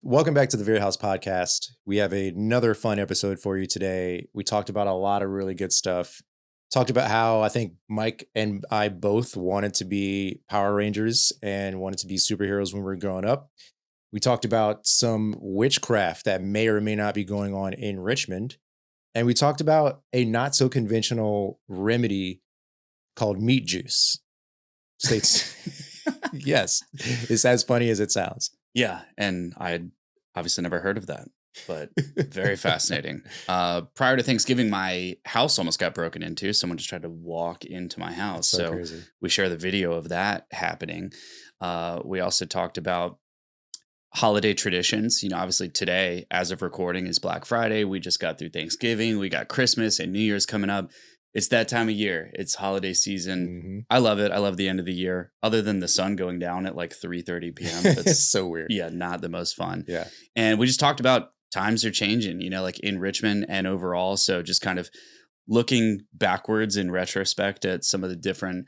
Welcome back to the Very House Podcast. We have another fun episode for you today. We talked about a lot of really good stuff. Talked about how I think Myke and I both wanted to be Power Rangers and wanted to be superheroes when we were growing up. We talked about some witchcraft that may or may not be going on in Richmond. And we talked about a not so conventional remedy called meat juice. States, yes, it's as funny as it sounds. Yeah, and I had obviously never heard of that, but very fascinating. Prior to Thanksgiving, my house almost got broken into. Someone just tried to walk into my house. So crazy. We share the video of that happening. We also talked about holiday traditions. You know, obviously today, as of recording, is Black Friday. We just got through Thanksgiving. We got Christmas and New Year's coming up. It's that time of year. It's holiday season. Mm-hmm. I love it. I love the end of the year. Other than the sun going down at like 3:30 p.m. It's so weird. Yeah, not the most fun. Yeah. And we just talked about times are changing, you know, like in Richmond and overall. So just kind of looking backwards in retrospect at some of the different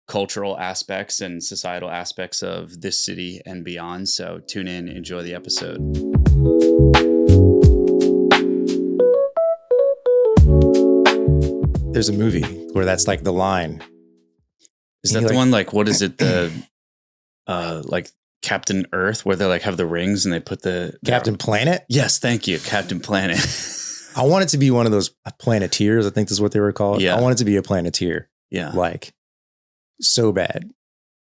cultural aspects and societal aspects of this city and beyond. So tune in, enjoy the episode. There's a movie where that's like the line. Is that the one, like, what is it? The, like Captain Earth, where they like have the rings and they put the Captain Planet? Yes. Thank you. Captain Planet. I want it to be one of those Planeteers. I think that's what they were called. Yeah. I want it to be a Planeteer. Yeah. Like so bad.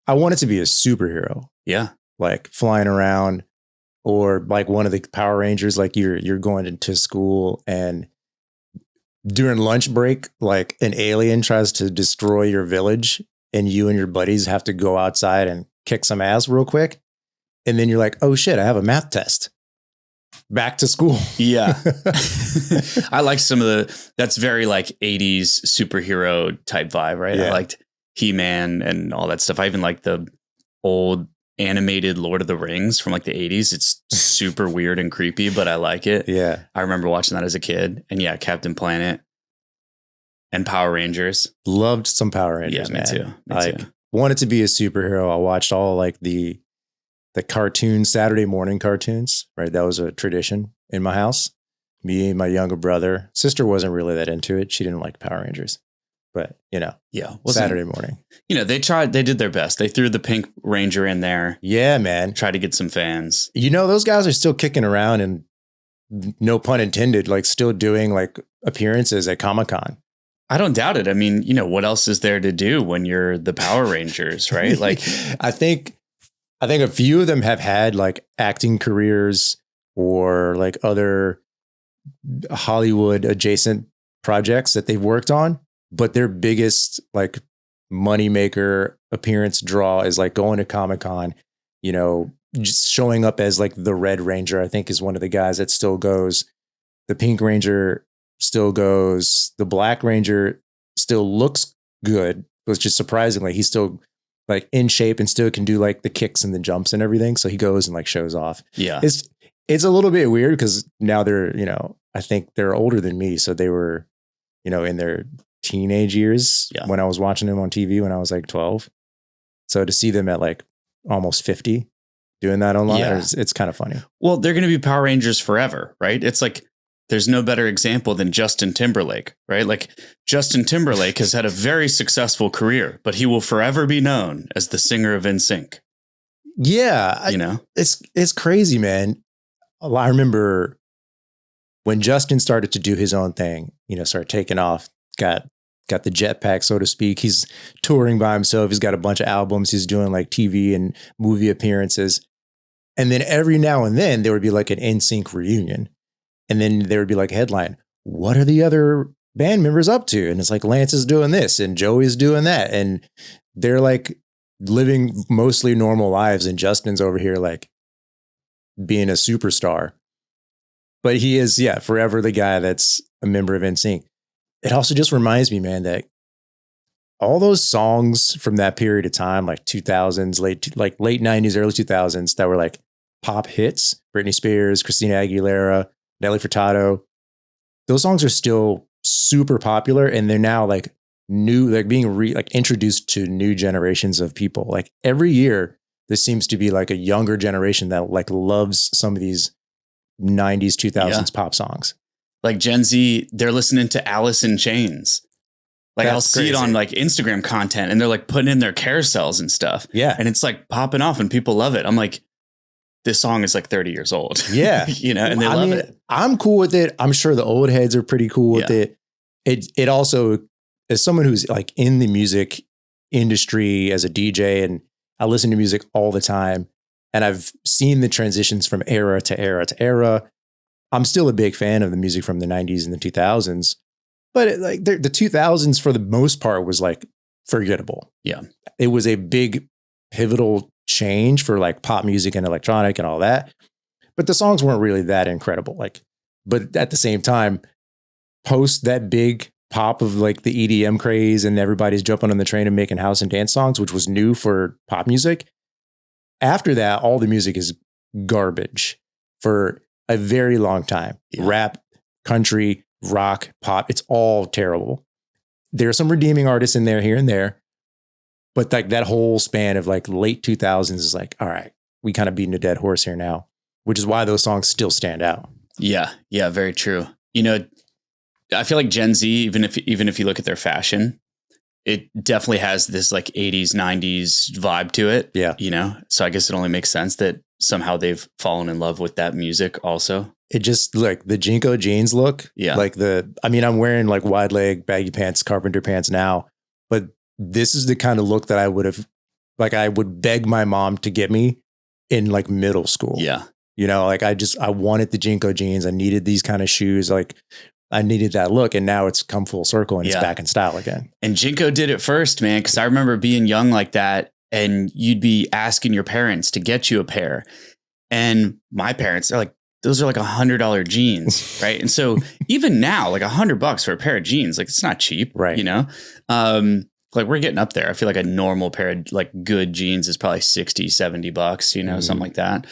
I want it to be a superhero. Yeah. Like flying around, or like one of the Power Rangers, like you're going into school and during lunch break, like an alien tries to destroy your village and you and your buddies have to go outside and kick some ass real quick. And then you're like, oh shit, I have a math test. Back to school. Yeah. I like some of that's very like 80s superhero type vibe, right? Yeah. I liked He-Man and all that stuff. I even like the old animated Lord of the Rings from like the 80s. It's super weird and creepy, but I like it. Yeah. I remember watching that as a kid. And yeah, Captain Planet and Power Rangers. Loved some Power Rangers, Yeah, me too. Me like, too. wanted to be a superhero. I watched all like the cartoon Saturday morning cartoons, right? That was a tradition in my house. Me and my younger brother. Sister wasn't really that into it. She didn't like Power Rangers. But, you know, Yeah. Saturday morning. You know, they did their best. They threw the Pink Ranger in there. Yeah, man. Tried to get some fans. You know, those guys are still kicking around and no pun intended, like still doing like appearances at Comic-Con. I don't doubt it. I mean, you know, what else is there to do when you're the Power Rangers, right? Like, I think a few of them have had like acting careers or like other Hollywood adjacent projects that they've worked on, but their biggest like moneymaker appearance draw is like going to Comic-Con, you know, just showing up as like the Red Ranger, I think is one of the guys that still goes. The Pink Ranger still goes. The Black Ranger still looks good, but just surprisingly, he's still like in shape and still can do like the kicks and the jumps and everything. So he goes and like shows off. yeah. It's a little bit weird because now they're, you know, I think they're older than me. So they were, you know, in their teenage years when I was watching them on TV when I was like 12. So to see them at like almost 50 doing that online, it's kind of funny. Well, they're going to be Power Rangers forever, right? It's like, there's no better example than Justin Timberlake, right? Like Justin Timberlake has had a very successful career, but he will forever be known as the singer of NSYNC. Yeah. You know, it's crazy, man. I remember when Justin started to do his own thing, you know, started taking off, got the jetpack, so to speak. He's touring by himself. He's got a bunch of albums. He's doing like TV and movie appearances. And then every now and then there would be like an NSYNC reunion. And then there would be like a headline, what are the other band members up to? And it's like Lance is doing this and Joey's doing that. And they're like living mostly normal lives. And Justin's over here like being a superstar. But he is, forever the guy that's a member of NSYNC. It also just reminds me, man, that all those songs from that period of time, like 2000s, late 90s, early 2000s, that were like pop hits, Britney Spears, Christina Aguilera, Nelly Furtado, those songs are still super popular, and they're now like new, like being introduced to new generations of people. Like every year, this seems to be like a younger generation that like loves some of these 90s, 2000s pop songs. Like Gen Z, they're listening to Alice in Chains. Like I'll see it on like Instagram content and they're like putting in their carousels and stuff. Yeah. And it's like popping off and people love it. I'm like, this song is like 30 years old. Yeah. And they love it. I'm cool with it. I'm sure the old heads are pretty cool with it. It also, as someone who's like in the music industry as a DJ, and I listen to music all the time, and I've seen the transitions from era to era to era. I'm still a big fan of the music from the 90s and the 2000s. But like the 2000s, for the most part, was like forgettable. Yeah. It was a big pivotal change for like pop music and electronic and all that. But the songs weren't really that incredible. Like, but at the same time, post that big pop of like the EDM craze and everybody's jumping on the train and making house and dance songs, which was new for pop music. After that, all the music is garbage for a very long time. Yeah. Rap, country, rock, pop, it's all terrible. There are some redeeming artists in there here and there, but like that whole span of like late 2000s is like, all right, we kind of beating a dead horse here now, which is why those songs still stand out. Yeah. Yeah. Very true. I feel like Gen Z, even if you look at their fashion, it definitely has this like 80s, 90s vibe to it. Yeah. So I guess it only makes sense that somehow they've fallen in love with that music also. It just like the Jinko jeans look. Yeah. Like I'm wearing like wide leg baggy pants, carpenter pants now, but this is the kind of look that I would beg my mom to get me in like middle school. Yeah. Like I wanted the Jinko jeans. I needed these kind of shoes. Like I needed that look, and now it's come full circle and it's back in style again. And Jinko did it first, man. Cause I remember being young like that, and you'd be asking your parents to get you a pair. And my parents, they're like, those are like $100 jeans. Right. And so even now, like $100 for a pair of jeans, like it's not cheap. Right. Like we're getting up there. I feel like a normal pair of like good jeans is probably $60, $70, something like that.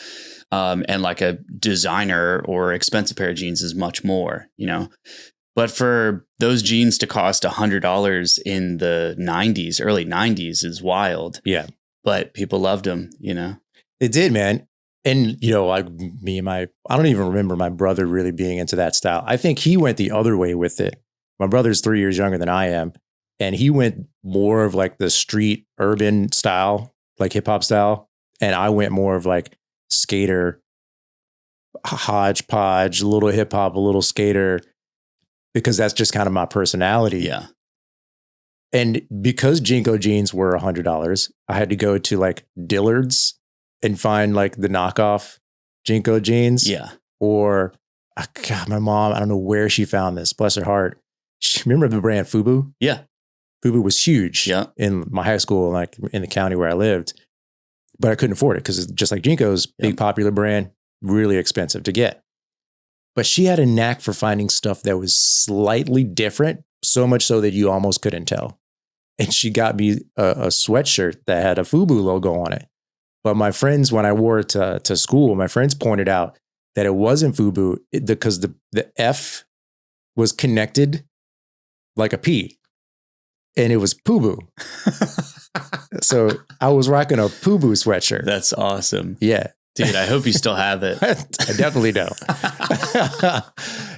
And like a designer or expensive pair of jeans is much more, but for those jeans to cost $100 in the 90s, early 90s is wild. Yeah. But people loved them, It did, man. And, like I don't even remember my brother really being into that style. I think he went the other way with it. My brother's 3 years younger than I am. And he went more of like the street urban style, like hip hop style. And I went more of like skater, hodgepodge, a little hip hop, a little skater, because that's just kind of my personality. Yeah. And because Jinko jeans were $100, I had to go to like Dillard's and find like the knockoff Jinko jeans. Yeah. Or God, my mom, I don't know where she found this. Bless her heart. Remember the brand Fubu? Yeah. Fubu was huge in my high school, like in the county where I lived, but I couldn't afford it because just like Jinko's, big popular brand, really expensive to get. But she had a knack for finding stuff that was slightly different, so much so that you almost couldn't tell. And she got me a sweatshirt that had a Fubu logo on it. But my friends, when I wore it to school, my friends pointed out that it wasn't Fubu because the F was connected like a P. And it was Pubu. So I was rocking a Pubu sweatshirt. That's awesome. Yeah. Dude, I hope you still have it. I definitely don't.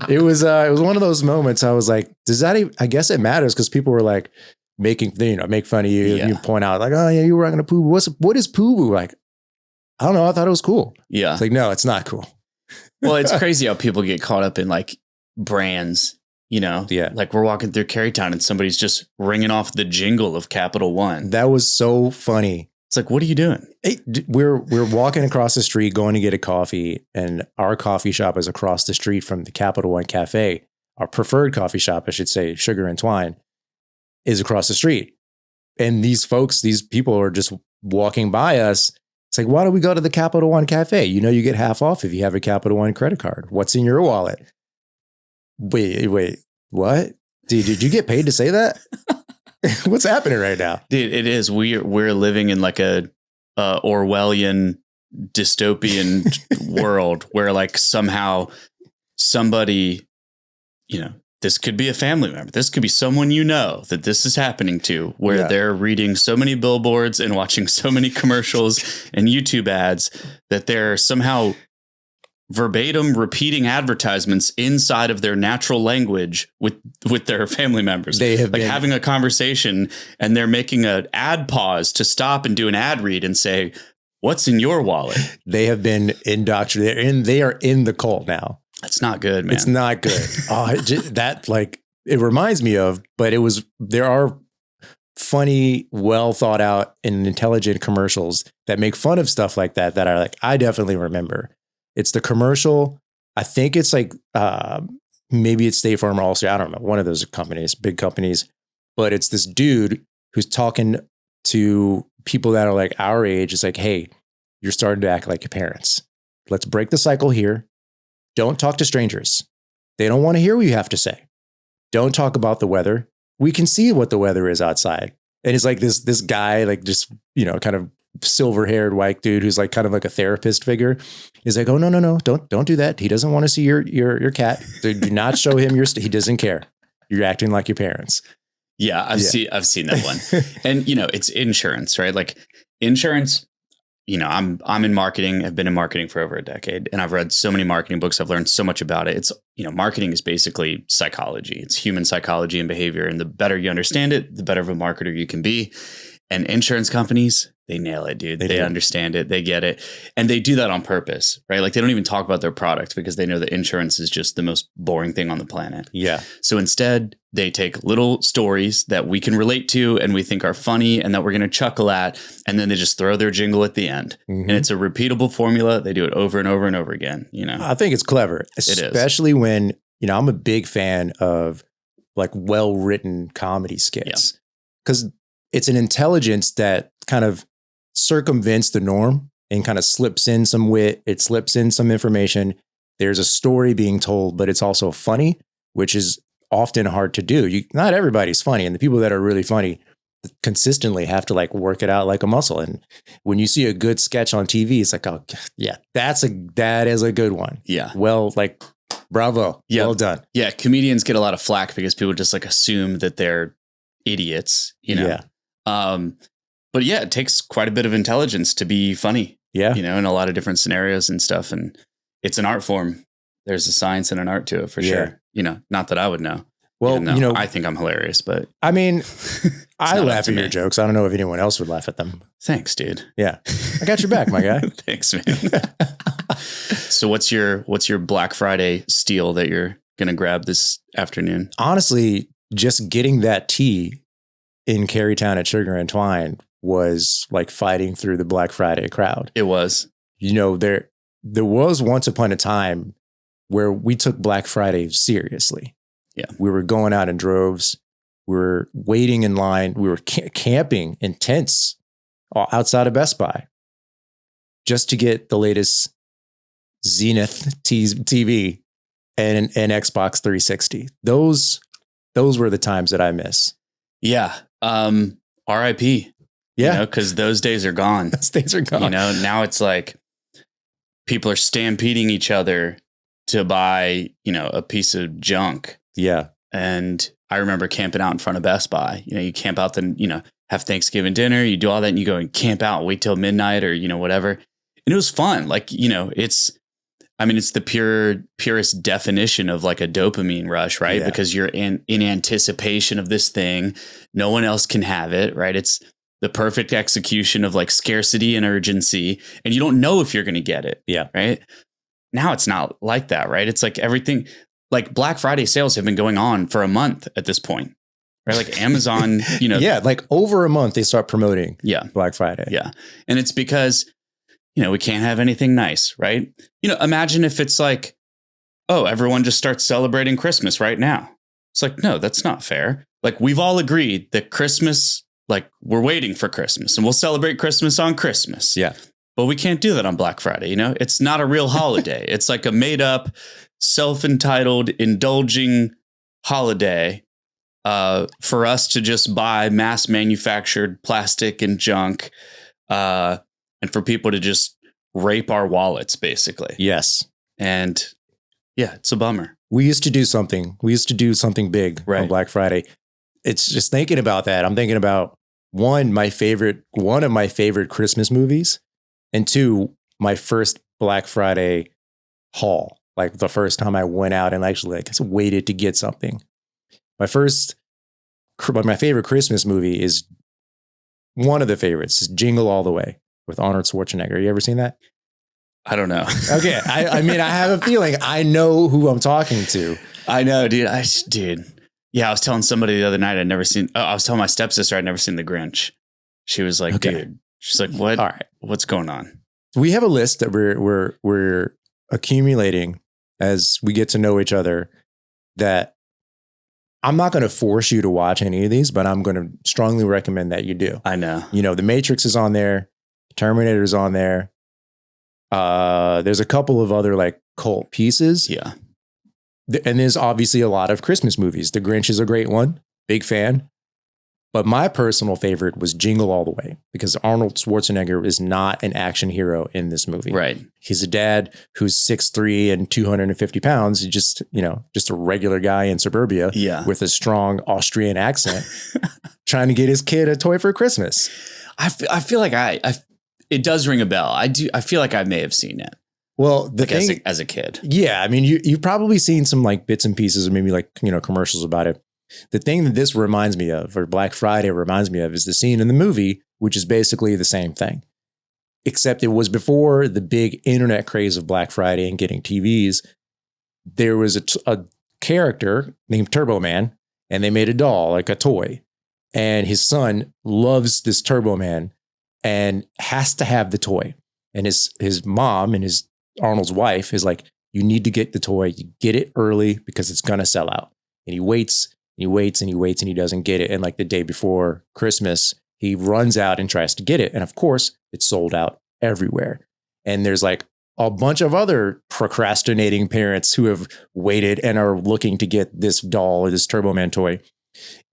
It was one of those moments I was like, does that even, I guess it matters because people were like make fun of you. Yeah. You point out like, oh yeah, you were rocking a Pubu. What is Pubu? Like, I don't know. I thought it was cool. Yeah. It's like, no, it's not cool. Well, it's crazy how people get caught up in like brands. Like we're walking through Carytown and somebody's just ringing off the jingle of Capital One. That was so funny. It's like, what are you doing? Hey, we're walking across the street going to get a coffee, and our coffee shop is across the street from the Capital One Cafe. Our preferred coffee shop, I should say, Sugar and Twine, is across the street. And these people are just walking by us. It's like, why don't we go to the Capital One Cafe? You get half off if you have a Capital One credit card. What's in your wallet? Wait, what? Did you get paid to say that? What's happening right now? Dude, it is. We're living in like a Orwellian dystopian world where like somehow somebody, this could be a family member. This could be someone you know that this is happening to, where they're reading so many billboards and watching so many commercials and YouTube ads that they're somehow verbatim repeating advertisements inside of their natural language with their family members. They have like having a conversation and they're making an ad pause to stop and do an ad read and say, "What's in your wallet?" They have been indoctrinated and they are in the cult now. That's not good, man. It's not good. That like it reminds me of, but there are funny, well thought out and intelligent commercials that make fun of stuff like that are like, I definitely remember. It's the commercial. I think it's like, maybe it's State Farm or Allstate. I don't know. One of those companies, big companies, but it's this dude who's talking to people that are like our age. It's like, hey, you're starting to act like your parents. Let's break the cycle here. Don't talk to strangers. They don't want to hear what you have to say. Don't talk about the weather. We can see what the weather is outside. And it's like this guy, like just, kind of silver-haired white dude who's like kind of like a therapist figure. He's like, oh, no, don't do that. He doesn't want to see your cat. Do not show him he doesn't care. You're acting like your parents. Yeah, I've seen that one. And it's insurance, right? Like insurance. I'm in marketing. I've been in marketing for over a decade, and I've read so many marketing books. I've learned so much about it. It's, marketing is basically psychology. It's human psychology and behavior. And the better you understand it, the better of a marketer you can be. And insurance companies, they nail it, dude. They understand it. They get it. And they do that on purpose, right? Like they don't even talk about their product because they know that insurance is just the most boring thing on the planet. Yeah. So instead, they take little stories that we can relate to and we think are funny and that we're going to chuckle at. And then they just throw their jingle at the end. Mm-hmm. And it's a repeatable formula. They do it over and over and over again. I think it's clever, especially when, I'm a big fan of like well-written comedy skits because it's an intelligence that kind of circumvents the norm and kind of slips in some wit. It slips in some information. There's a story being told, but it's also funny, which is often hard to do. Not everybody's funny. And the people that are really funny consistently have to like work it out like a muscle. And when you see a good sketch on TV, it's like, oh yeah, that is a good one. Yeah. Well, like, bravo. Yeah. Well done. Yeah. Comedians get a lot of flack because people just like assume that they're idiots, Yeah. But yeah, it takes quite a bit of intelligence to be funny. Yeah. In a lot of different scenarios and stuff. And it's an art form. There's a science and an art to it for sure. Not that I would know. Well, I think I'm hilarious, but I mean, I laugh at your jokes. I don't know if anyone else would laugh at them. Thanks, dude. Yeah. I got your back, my guy. Thanks, man. So what's your Black Friday steal that you're going to grab this afternoon? Honestly, just getting that tea in Carytown at Sugar and Twine was like fighting through the Black Friday crowd. It was. There was once upon a time where we took Black Friday seriously. Yeah. We were going out in droves. We were waiting in line. We were camping in tents outside of Best Buy just to get the latest Zenith TV and an Xbox 360. Those were the times that I miss. Yeah. RIP. Yeah. Because those days are gone. Those days are gone. Now it's like people are stampeding each other to buy, a piece of junk. Yeah. And I remember camping out in front of Best Buy. You camp out, then, have Thanksgiving dinner, you do all that and you go and camp out, wait till midnight or, whatever. And it was fun. Like, it's the purest definition of like a dopamine rush, right? Yeah. Because you're in anticipation of this thing. No one else can have it, right? It's the perfect execution of like scarcity and urgency. And you don't know if you're going to get it. Yeah. Right. Now it's not like that, right? It's like everything, like Black Friday sales have been going on for a month at this point, right? Like Amazon, Yeah, like over a month they start promoting Black Friday. Yeah. And it's because, we can't have anything nice, right? Imagine if it's like, oh, everyone just starts celebrating Christmas right now. It's like, no, that's not fair. Like we've all agreed that Christmas, like we're waiting for Christmas and we'll celebrate Christmas on Christmas. Yeah. But we can't do that on Black Friday. It's not a real holiday. It's like a made up, self-entitled, indulging holiday for us to just buy mass manufactured plastic and junk and for people to just rape our wallets, basically. Yes. And yeah, it's a bummer. we used to do something. We used to do something big on Black Friday. It's just thinking about that. I'm thinking about one of my favorite Christmas movies, and two, my first Black Friday haul. Like the first time I went out and actually like waited to get something. My favorite Christmas movie is one of the favorites is Jingle All the Way with Arnold Schwarzenegger. You ever seen that? I don't know. Okay. I mean, I have a feeling I know who I'm talking to. I know, dude. Yeah, I was telling somebody the other night I was telling my stepsister I'd never seen The Grinch. She was like, dude. She's like, what? All right. What's going on? We have a list that we're accumulating as we get to know each other that I'm not going to force you to watch any of these, but I'm going to strongly recommend that you do. I know. The Matrix is on there. Terminator is on there. There's a couple of other like cult pieces. Yeah. And there's obviously a lot of Christmas movies. The Grinch is a great one. Big fan. But my personal favorite was Jingle All the Way because Arnold Schwarzenegger is not an action hero in this movie. Right. He's a dad who's 6'3" and 250 pounds. He's just a regular guy in suburbia with a strong Austrian accent trying to get his kid a toy for Christmas. I feel like it does ring a bell. I feel like I may have seen it. Well, the thing as a kid. Yeah. I mean, you've probably seen some like bits and pieces or maybe like, commercials about it. The thing that this reminds me of, or Black Friday reminds me of, is the scene in the movie, which is basically the same thing. Except it was before the big internet craze of Black Friday and getting TVs. There was a character named Turbo Man, and they made a doll, like a toy. And his son loves this Turbo Man and has to have the toy. And his mom and Arnold's wife is like, you need to get the toy. You get it early because it's going to sell out. And he waits. He waits and he waits and he doesn't get it. And like the day before Christmas, he runs out and tries to get it. And of course, it's sold out everywhere. And there's like a bunch of other procrastinating parents who have waited and are looking to get this doll or this Turbo Man toy.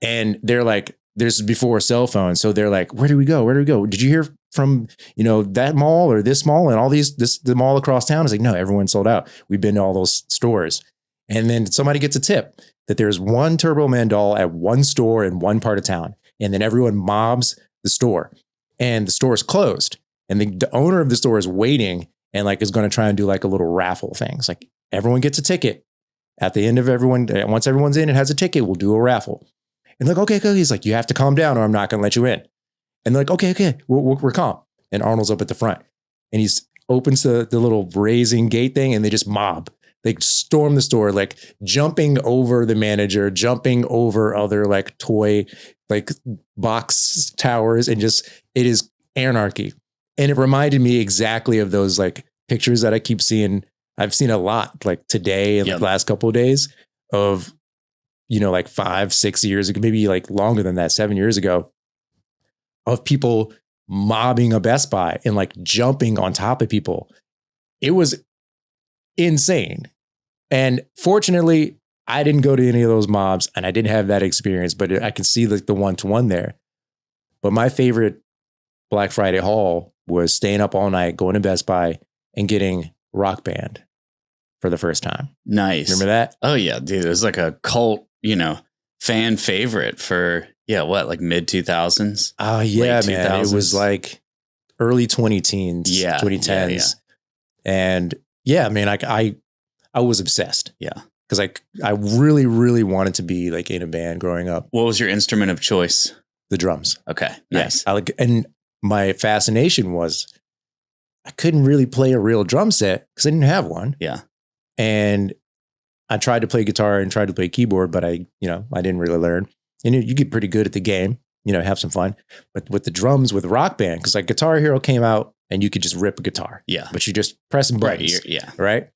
And they're like, this is before cell phones. So they're like, where do we go? Where do we go? Did you hear from, that mall or this mall and all the mall across town? Is like, no, everyone's sold out. We've been to all those stores. And then somebody gets a tip that there's one Turbo Man doll at one store in one part of town. And then everyone mobs the store and the store is closed. And the owner of the store is waiting and like is going to try and do like a little raffle thing. It's like everyone gets a ticket at the end of once everyone's in and has a ticket, we'll do a raffle. And like, okay. He's like, you have to calm down or I'm not going to let you in. And they're like, okay, we're calm. And Arnold's up at the front and he opens the little raising gate thing and they just mob. They storm the store, like jumping over the manager, jumping over other like toy, like box towers, and just, it is anarchy. And it reminded me exactly of those like pictures that I keep seeing. I've seen a lot like today and the last couple of days of, like 5-6 years ago, maybe like longer than that, 7 years ago, of people mobbing a Best Buy and like jumping on top of people. It was insane. And fortunately, I didn't go to any of those mobs and I didn't have that experience, but I can see like the one-to-one there. But my favorite Black Friday haul was staying up all night, going to Best Buy and getting Rock Band for the first time. Nice. Remember that? Oh yeah, dude. It was like a cult, fan favorite for, like mid 2000s? Oh yeah, man. It was like early 2010s. Yeah. And yeah, man, I was obsessed. Yeah. Because I really, really wanted to be like in a band growing up. What was your instrument of choice? The drums. Okay. Nice. Yeah. And my fascination was I couldn't really play a real drum set because I didn't have one. Yeah. And I tried to play guitar and tried to play keyboard, but I didn't really learn. And you get pretty good at the game, have some fun. But with the drums with Rock Band, because like Guitar Hero came out and you could just rip a guitar. Yeah. But you just press buttons. Right. Yeah. Right.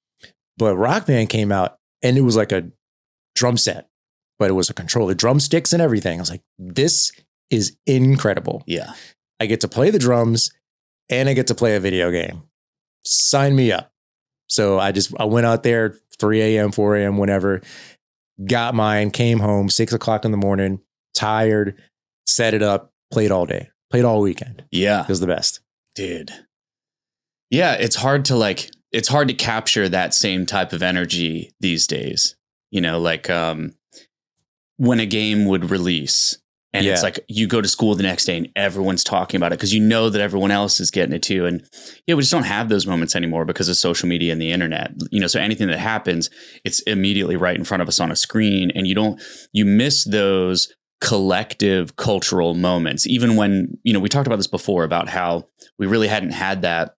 But Rock Band came out and it was like a drum set, but it was a controller, drumsticks and everything. I was like, this is incredible. Yeah. I get to play the drums and I get to play a video game. Sign me up. So I went out there 3 a.m., 4 a.m., whenever, got mine, came home 6 o'clock in the morning, tired, set it up, played all day, played all weekend. Yeah. It was the best. Dude. Yeah. It's hard to capture that same type of energy these days. like when a game would release and it's like you go to school the next day and everyone's talking about it because you know that everyone else is getting it too. And we just don't have those moments anymore because of social media and the internet. So anything that happens, it's immediately right in front of us on a screen, and you miss those collective cultural moments. Even when, we talked about this before about how we really hadn't had that.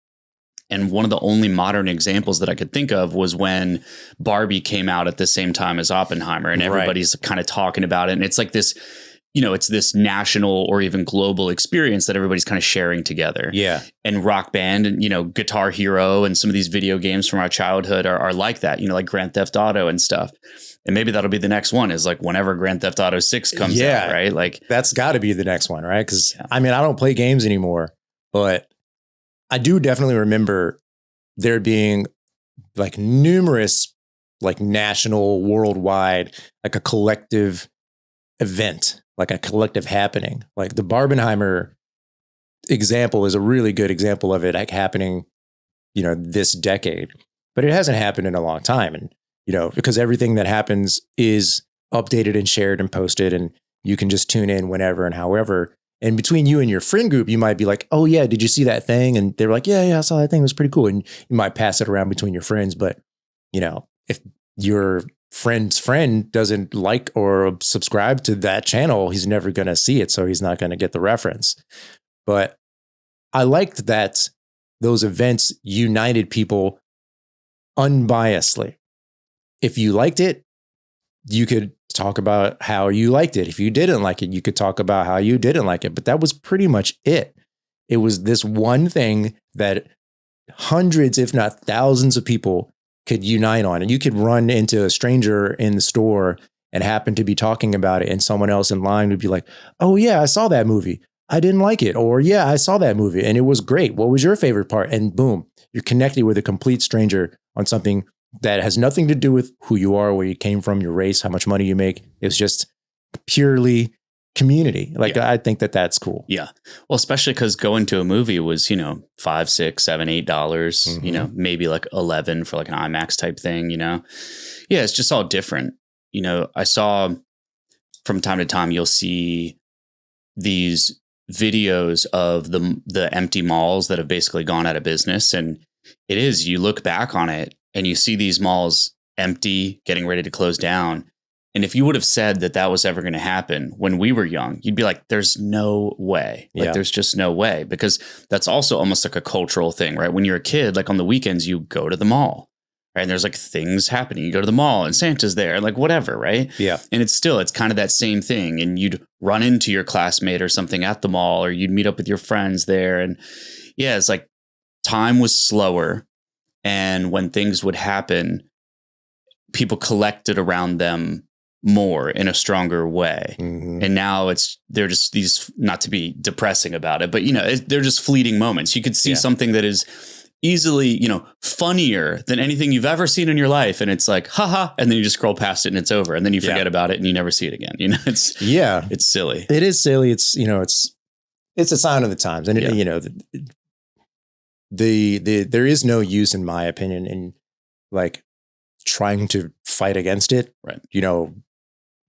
And one of the only modern examples that I could think of was when Barbie came out at the same time as Oppenheimer, and everybody's kind of talking about it. And it's like this, it's this national or even global experience that everybody's kind of sharing together. Yeah. And Rock Band and, Guitar Hero and some of these video games from our childhood are like that, like Grand Theft Auto and stuff. And maybe that'll be the next one, is like whenever Grand Theft Auto 6 comes out, right? Like that's got to be the next one, right? Because I don't play games anymore, but I do definitely remember there being like numerous, like national, worldwide, like a collective event, like a collective happening. Like the Barbenheimer example is a really good example of it, like happening, this decade, but it hasn't happened in a long time. And, because everything that happens is updated and shared and posted, and you can just tune in whenever and however. And between you and your friend group, you might be like, oh yeah, did you see that thing? And they're like, yeah, I saw that thing. It was pretty cool. And you might pass it around between your friends. But, if your friend's friend doesn't like or subscribe to that channel, he's never going to see it. So he's not going to get the reference. But I liked that those events united people unbiasedly. If you liked it, you could talk about how you liked it. If you didn't like it, you could talk about how you didn't like it. But that was pretty much it. It was this one thing that hundreds, if not thousands of people could unite on. And you could run into a stranger in the store and happen to be talking about it, and someone else in line would be like, oh yeah, I saw that movie. I didn't like it. Or yeah, I saw that movie and it was great. What was your favorite part? And boom, you're connected with a complete stranger on something that has nothing to do with who you are, where you came from, your race, how much money you make. It's just purely community. Like, I think that that's cool. Yeah. Well, especially because going to a movie was, $5, $6, $7, $8, maybe like 11 for like an IMAX type thing, Yeah, it's just all different. I saw from time to time, you'll see these videos of the empty malls that have basically gone out of business. And you look back on it and you see these malls empty, getting ready to close down. And if you would have said that that was ever going to happen when we were young, you'd be like, there's no way. Like, there's just no way, because that's also almost like a cultural thing, right? When you're a kid, like on the weekends, you go to the mall, right? And there's like things happening. You go to the mall and Santa's there, like whatever, right? Yeah. And it's kind of that same thing. And you'd run into your classmate or something at the mall, or you'd meet up with your friends there. And it's like time was slower. And when things would happen, people collected around them more in a stronger way. Mm-hmm. And now they're just these, not to be depressing about it, but they're just fleeting moments. You could see something that is easily, funnier than anything you've ever seen in your life. And it's like, haha. And then you just scroll past it and it's over. And then you forget about it and you never see it again. It's silly. It is silly. It's, it's a sign of the times. And there is no use, in my opinion, in like trying to fight against it. Right.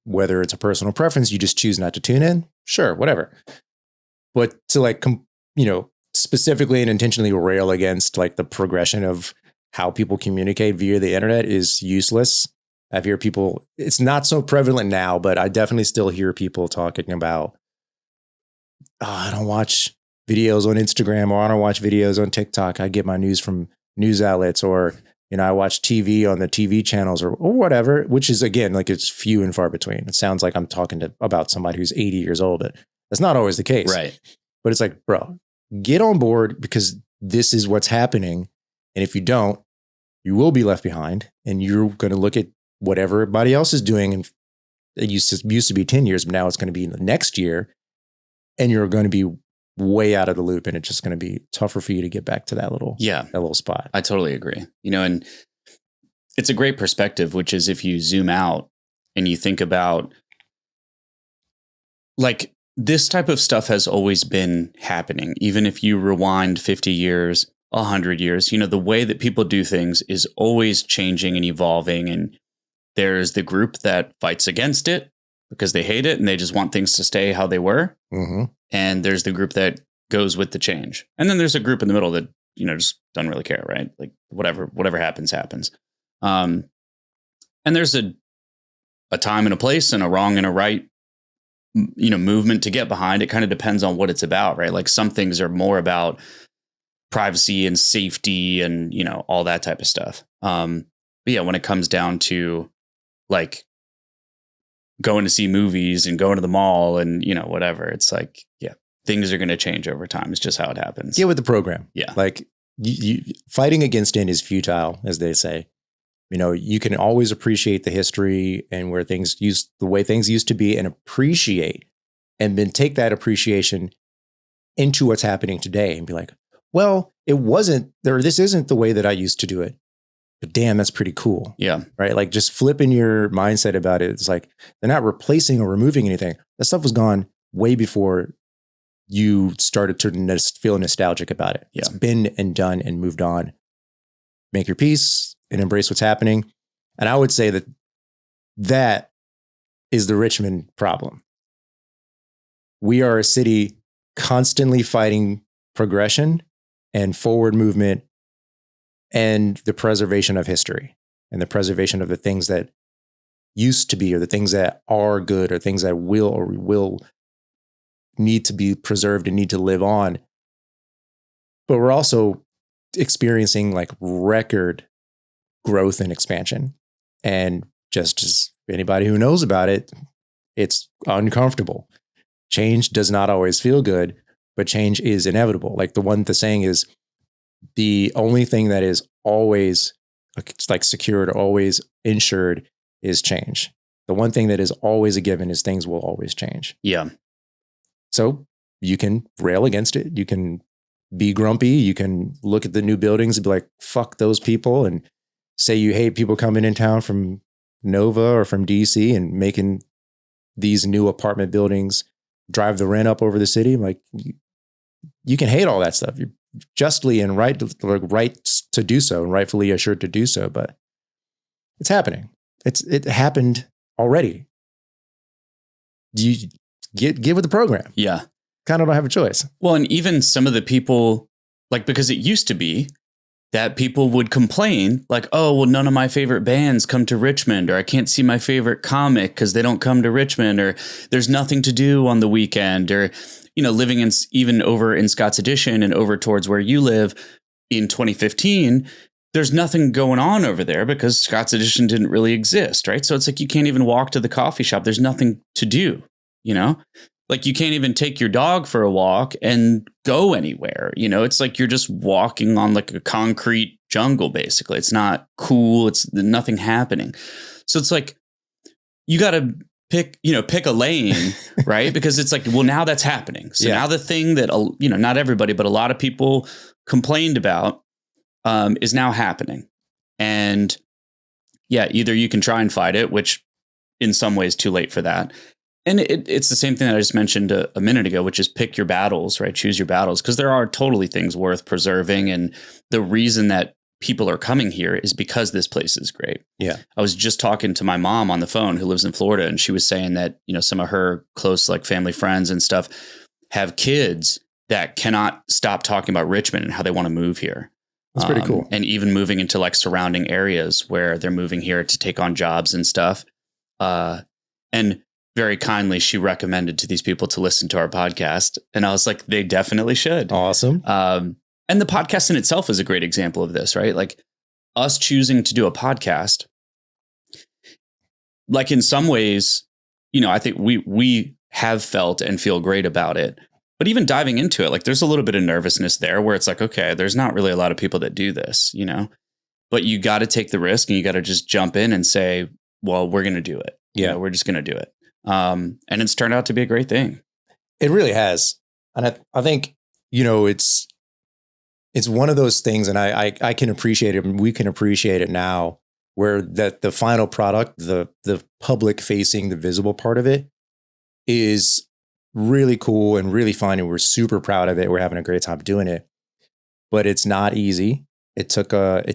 Whether it's a personal preference, you just choose not to tune in. Sure, whatever. But to specifically and intentionally rail against like the progression of how people communicate via the internet is useless. I hear people, it's not so prevalent now, but I definitely still hear people talking about, I don't watch videos on Instagram, or I don't watch videos on TikTok. I get my news from news outlets, or, I watch TV on the TV channels or whatever, which is, again, like it's few and far between. It sounds like I'm talking about somebody who's 80 years old, but that's not always the case. Right. But it's like, bro, get on board, because this is what's happening. And if you don't, you will be left behind, and you're going to look at what everybody else is doing. And it used to be 10 years, but now it's going to be the next year. And you're going to be way out of the loop, and it's just going to be tougher for you to get back to that little spot. I totally agree. And it's a great perspective, which is if you zoom out and you think about, like, this type of stuff has always been happening. Even if you rewind 50 years, 100 years, the way that people do things is always changing and evolving. And there's the group that fights against it because they hate it and they just want things to stay how they were. Mm-hmm. And there's the group that goes with the change. And then there's a group in the middle that, just doesn't really care, right? Like whatever happens. And there's a time and a place and a wrong and a right, movement to get behind. It kind of depends on what it's about, right? Like some things are more about privacy and safety and, all that type of stuff. But yeah, when it comes down to like going to see movies and going to the mall and, whatever, it's like, yeah, things are going to change over time. It's just how it happens. Get with the program. Yeah. Like you fighting against it is futile, as they say. You can always appreciate the history and the way things used to be and appreciate, and then take that appreciation into what's happening today and be like, well, this isn't the way that I used to do it, but damn, that's pretty cool. Yeah. Right. Like just flipping your mindset about it. It's like, they're not replacing or removing anything. That stuff was gone way before you started to feel nostalgic about it. Yeah. It's been and done and moved on. Make your peace and embrace what's happening. And I would say that is the Richmond problem. We are a city constantly fighting progression and forward movement and the preservation of history and the preservation of the things that used to be, or the things that are good, or things that will need to be preserved and need to live on. But we're also experiencing like record growth and expansion. And just as anybody who knows about it, it's uncomfortable. Change does not always feel good, but change is inevitable. Like the saying is, the only thing that is always like secured, always insured, is change. The one thing that is always a given is things will always change. Yeah. So you can rail against it. You can be grumpy. You can look at the new buildings and be like, fuck those people, and say you hate people coming in town from Nova or from DC and making these new apartment buildings drive the rent up over the city. Like, you can hate all that stuff. You're justly and right to do so, and rightfully assured to do so, but it's happening. It happened already. You get with the program. Yeah. Kind of don't have a choice. Well, and even some of the people, like, because it used to be that people would complain like, oh, well, none of my favorite bands come to Richmond, or I can't see my favorite comic because they don't come to Richmond, or there's nothing to do on the weekend, or, living even over in Scott's Addition and over towards where you live in 2015, there's nothing going on over there because Scott's Addition didn't really exist. Right. So it's like, you can't even walk to the coffee shop. There's nothing to do, Like, you can't even take your dog for a walk and go anywhere. It's like you're just walking on like a concrete jungle, basically. It's not cool. It's nothing happening. So it's like, you got to pick a lane, right? Because it's like, well, now that's happening. So now the thing that, not everybody, but a lot of people complained about is now happening. And yeah, either you can try and fight it, which in some ways too late for that. And it's the same thing that I just mentioned a minute ago, which is pick your battles, right? Choose your battles, because there are totally things worth preserving. And the reason that people are coming here is because this place is great. Yeah. I was just talking to my mom on the phone who lives in Florida, and she was saying that, some of her close, like, family friends and stuff have kids that cannot stop talking about Richmond and how they want to move here. That's pretty cool. And even moving into like surrounding areas where they're moving here to take on jobs and stuff. And very kindly, she recommended to these people to listen to our podcast. And I was like, they definitely should. Awesome. And the podcast in itself is a great example of this, right? Like, us choosing to do a podcast, like, in some ways, I think we have felt and feel great about it. But even diving into it, like, there's a little bit of nervousness there where it's like, okay, there's not really a lot of people that do this, but you got to take the risk, and you got to just jump in and say, well, we're going to do it. Yeah. We're just going to do it. And it's turned out to be a great thing. It really has. And I think, it's one of those things, and I can appreciate it, and we can appreciate it now, where that the final product, the public facing, the visible part of it is really cool and really fun. And we're super proud of it. We're having a great time doing it, but it's not easy. It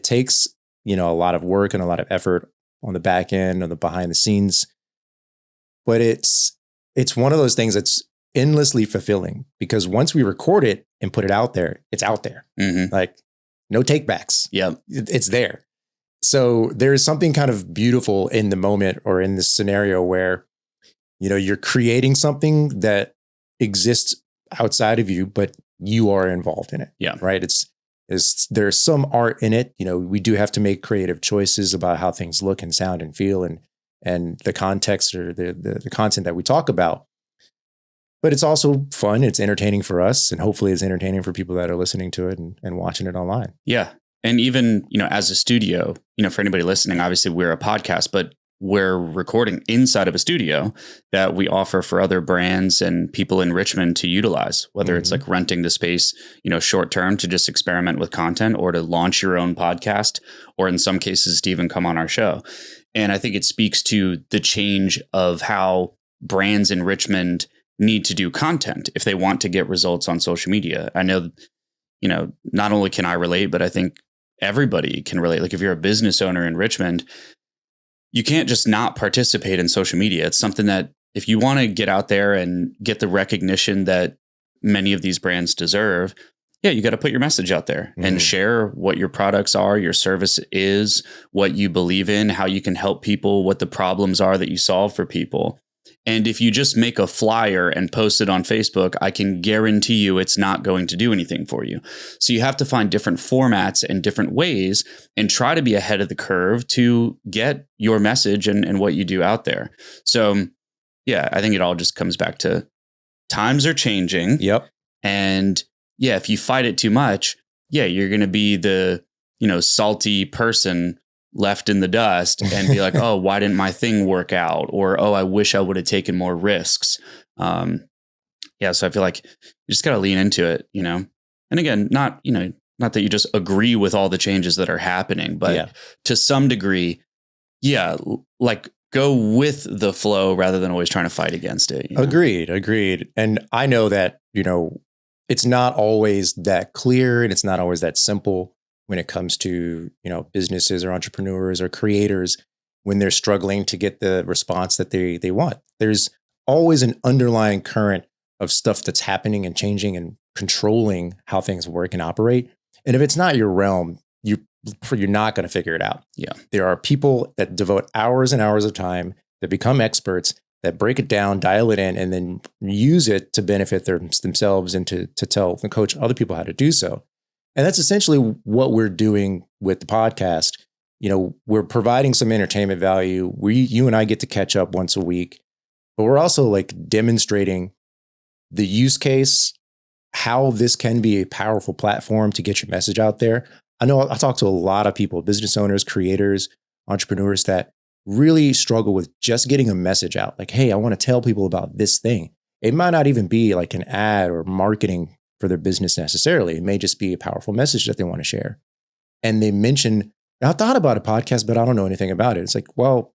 takes, a lot of work and a lot of effort on the back end, on the behind the scenes. But it's one of those things that's endlessly fulfilling, because once we record it and put it out there, it's out there. Mm-hmm. Like no takebacks. Yeah. It's there. So there's something kind of beautiful in the moment or in this scenario where, you're creating something that exists outside of you, but you are involved in it. Yeah. Right. There's some art in it. We do have to make creative choices about how things look and sound and feel and the context or the content that we talk about. But it's also fun. It's entertaining for us, and hopefully it's entertaining for people that are listening to it and watching it online. Yeah. And even, as a studio, for anybody listening, obviously we're a podcast, but we're recording inside of a studio that we offer for other brands and people in Richmond to utilize, whether it's like renting the space, short term to just experiment with content or to launch your own podcast, or in some cases to even come on our show. And I think it speaks to the change of how brands in Richmond need to do content if they want to get results on social media. I know, not only can I relate, but I think everybody can relate. Like if you're a business owner in Richmond, you can't just not participate in social media. It's something that if you want to get out there and get the recognition that many of these brands deserve, you got to put your message out there and share what your products are, your service is, what you believe in, how you can help people, what the problems are that you solve for people. And if you just make a flyer and post it on Facebook, I can guarantee you it's not going to do anything for you. So you have to find different formats and different ways and try to be ahead of the curve to get your message and what you do out there. So, I think it all just comes back to times are changing. Yep. And if you fight it too much, you're going to be the, salty person left in the dust and be like, oh, why didn't my thing work out? Or, oh, I wish I would have taken more risks. So I feel like you just got to lean into it, And again, not that you just agree with all the changes that are happening, but to some degree, like go with the flow rather than always trying to fight against it. Agreed. And I know that, it's not always that clear and it's not always that simple when it comes to, businesses or entrepreneurs or creators when they're struggling to get the response that they want. There's always an underlying current of stuff that's happening and changing and controlling how things work and operate. And if it's not your realm, you're not going to figure it out. Yeah. There are people that devote hours and hours of time that become experts, that break it down, dial it in, and then use it to benefit themselves and to tell and coach other people how to do so. And that's essentially what we're doing with the podcast. We're providing some entertainment value. You and I get to catch up once a week, but we're also like demonstrating the use case, how this can be a powerful platform to get your message out there. I know I talk to a lot of people, business owners, creators, entrepreneurs that really struggle with just getting a message out. Like, hey, I want to tell people about this thing. It might not even be like an ad or marketing for their business necessarily. It may just be a powerful message that they want to share. And they mention, I thought about a podcast, but I don't know anything about it. It's like, well,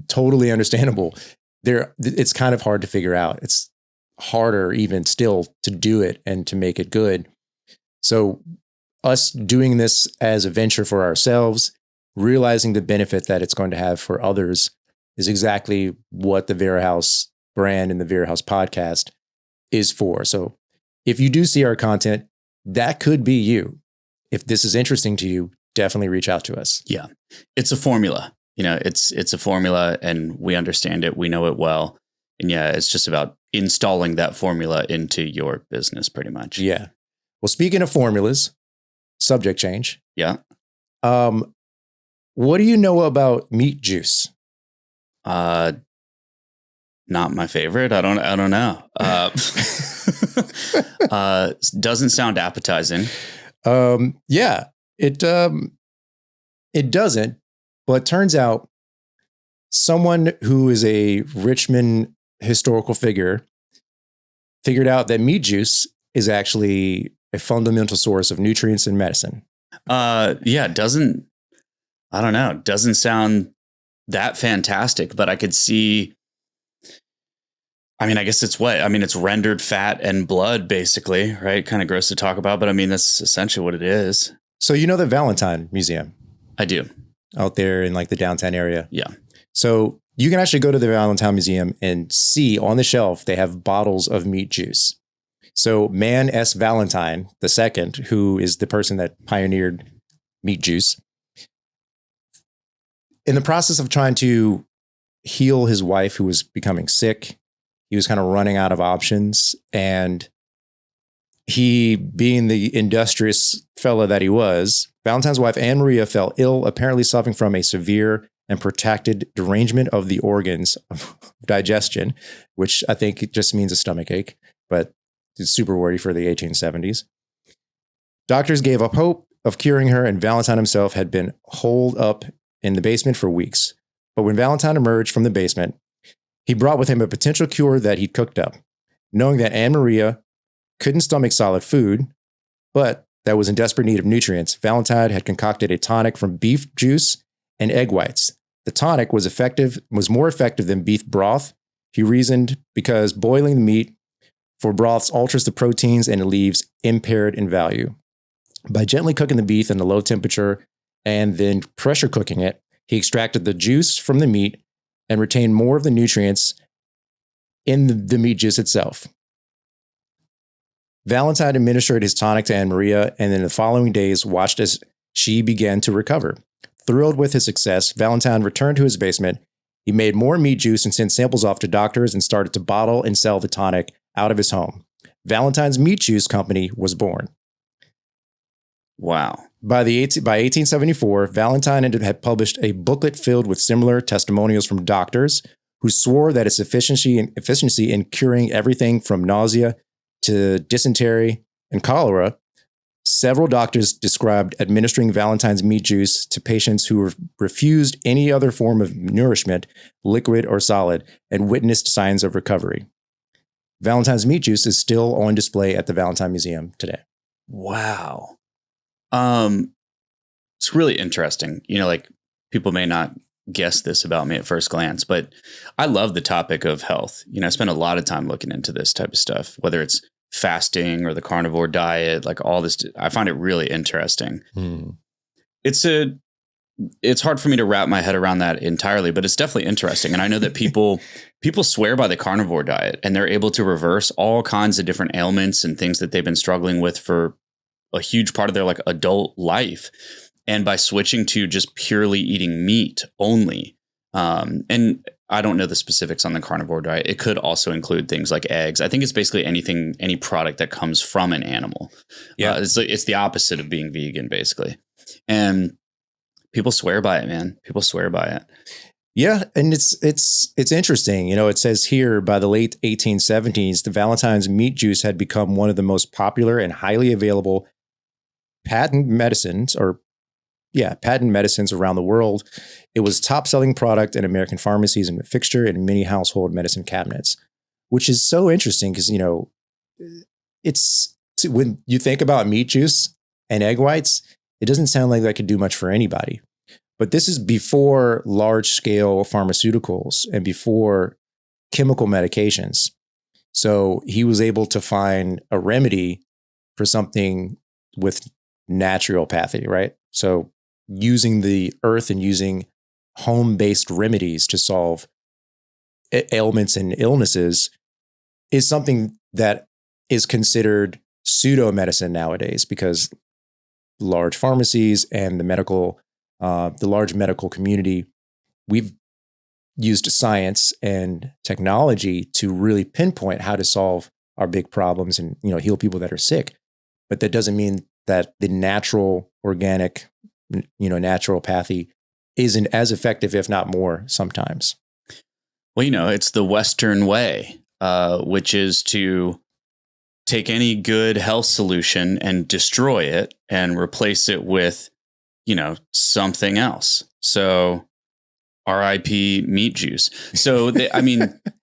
totally understandable. It's kind of hard to figure out. It's harder even still to do it and to make it good. So us doing this as a venture for ourselves, realizing the benefit that it's going to have for others is exactly what the Vera House brand and the Vera House podcast is for. So if you do see our content, that could be you. If this is interesting to you, definitely reach out to us. Yeah. It's a formula. It's a formula and we understand it. We know it well. And it's just about installing that formula into your business pretty much. Yeah. Well, speaking of formulas, subject change. Yeah. What do you know about meat juice? Not my favorite. I don't know. Doesn't sound appetizing. It doesn't, but it turns out someone who is a Richmond historical figure figured out that meat juice is actually a fundamental source of nutrients in medicine. Doesn't sound that fantastic, but I could see, I guess it's rendered fat and blood basically, right? Kind of gross to talk about, but that's essentially what it is. So the Valentine Museum? I do. out there in like the downtown area. Yeah. So you can actually go to the Valentine Museum and see on the shelf, they have bottles of meat juice. So Man S. Valentine II, who is the person that pioneered meat juice, in the process of trying to heal his wife who was becoming sick, he was kind of running out of options. And he, being the industrious fella that he was, Valentine's wife, Anne Maria, fell ill, apparently suffering from a severe and protracted derangement of the organs of digestion, which I think it just means a stomach ache, but it's super wordy for the 1870s. Doctors gave up hope of curing her, and Valentine himself had been holed up in the basement for weeks. But when Valentine emerged from the basement, he brought with him a potential cure that he'd cooked up. Knowing that Anne Maria couldn't stomach solid food, but that was in desperate need of nutrients, Valentine had concocted a tonic from beef juice and egg whites. The tonic was more effective than beef broth, he reasoned, because boiling the meat for broths alters the proteins and it leaves impaired in value. By gently cooking the beef in a low temperature and then pressure cooking it, he extracted the juice from the meat and retained more of the nutrients in the meat juice itself. Valentine administered his tonic to Anne Maria, and in the following days watched as she began to recover. Thrilled with his success, Valentine returned to his basement. He made more meat juice and sent samples off to doctors and started to bottle and sell the tonic out of his home. Valentine's Meat Juice Company was born. Wow. By 1874, Valentine had published a booklet filled with similar testimonials from doctors who swore that its efficiency in curing everything from nausea to dysentery and cholera. Several doctors described administering Valentine's meat juice to patients who refused any other form of nourishment, liquid or solid, and witnessed signs of recovery. Valentine's meat juice is still on display at the Valentine Museum today. Wow. It's really interesting. You know, like people may not guess this about me at first glance, but I love the topic of health. You know, I spend a lot of time looking into this type of stuff, whether it's fasting or the carnivore diet, like all this. I find it really interesting. It's hard for me to wrap my head around that entirely, but it's definitely interesting. And I know that people swear by the carnivore diet and they're able to reverse all kinds of different ailments and things that they've been struggling with for a huge part of their like adult life. And by switching to just purely eating meat only. And I don't know the specifics on the carnivore diet. It could also include things like eggs. I think it's basically any product that comes from an animal. Yeah. It's the opposite of being vegan, basically. And people swear by it, man. People swear by it. Yeah. And it's interesting. You know, it says here by the late 1870s, the Valentine's meat juice had become one of the most popular and highly available patent medicines around the world. It was top-selling product in American pharmacies and a fixture in many household medicine cabinets, which is so interesting because, you know, it's when you think about meat juice and egg whites, it doesn't sound like that could do much for anybody. But this is before large-scale pharmaceuticals and before chemical medications. So he was able to find a remedy for something with naturopathy, right? So using the earth and using home-based remedies to solve ailments and illnesses is something that is considered pseudo-medicine nowadays because large pharmacies and the large medical community, we've used science and technology to really pinpoint how to solve our big problems and, you know, heal people that are sick. But that doesn't mean that the natural, organic, you know, naturopathy isn't as effective, if not more, sometimes. Well, you know, it's the Western way, which is to take any good health solution and destroy it and replace it with, you know, something else. So RIP meat juice. So,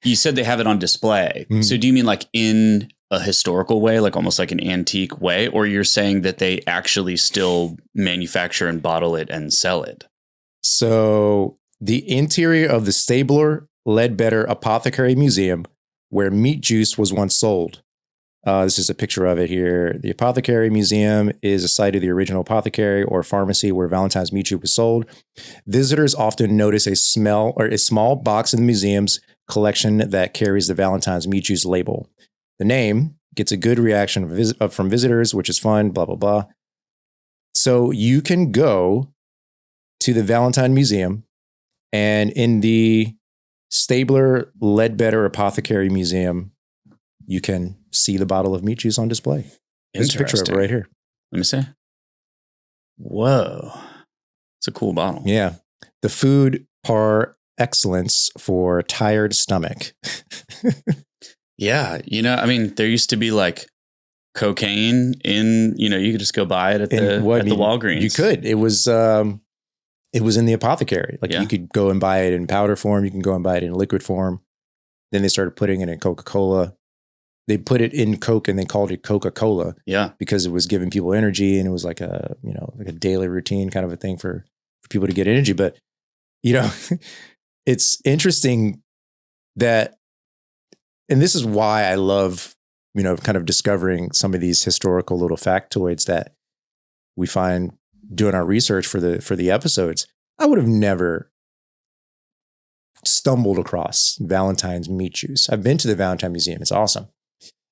you said they have it on display. Mm. So do you mean like in a historical way, like almost like an antique way, or you're saying that they actually still manufacture and bottle it and sell it? So the interior of the Stabler Ledbetter Apothecary Museum, where meat juice was once sold. This is a picture of it here. The Apothecary Museum is a site of the original apothecary or pharmacy where Valentine's meat juice was sold. Visitors often notice a small box in the museum's collection that carries the Valentine's meat juice label. The name gets a good reaction from visitors, which is fun, blah, blah, blah. So you can go to the Valentine Museum, and in the Stabler Ledbetter Apothecary Museum, you can see the bottle of meat juice on display. There's a picture of it right here. Let me see. Whoa. It's a cool bottle. Yeah. The food par excellence for tired stomach. Yeah. I mean, there used to be like cocaine in, you could just go buy it at the Walgreens. You could. It was in the apothecary. Like you could go and buy it in powder form. You can go and buy it in liquid form. Then they started putting it in Coca-Cola. They put it in Coke and they called it Coca-Cola. Yeah. Because it was giving people energy, and it was like a daily routine kind of a thing for people to get energy. But, it's interesting that, and this is why I love, kind of discovering some of these historical little factoids that we find doing our research for the episodes. I would have never stumbled across Valentine's meat juice. I've been to the Valentine Museum. It's awesome.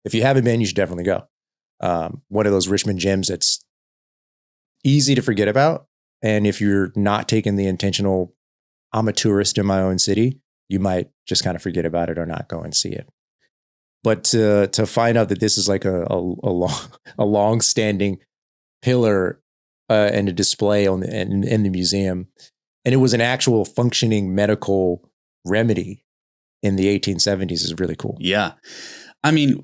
If you haven't been, you should definitely go. One of those Richmond gems that's easy to forget about. And if you're not taking the intentional, I'm a tourist in my own city, you might just kind of forget about it or not go and see it. But to find out that this is like a long-standing pillar and a display in the museum, and it was an actual functioning medical remedy in the 1870s is really cool. Yeah. I mean,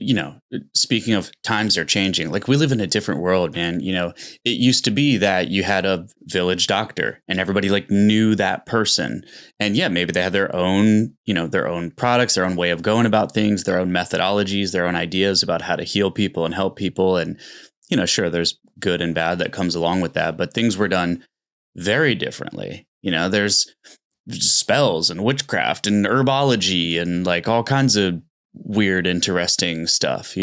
speaking of times are changing, like we live in a different world, man. It used to be that you had a village doctor and everybody like knew that person. And yeah, maybe they had their own products, their own way of going about things, their own methodologies, their own ideas about how to heal people and help people. And, sure, there's good and bad that comes along with that, but things were done very differently. There's spells and witchcraft and herbology and like all kinds of weird, interesting stuff,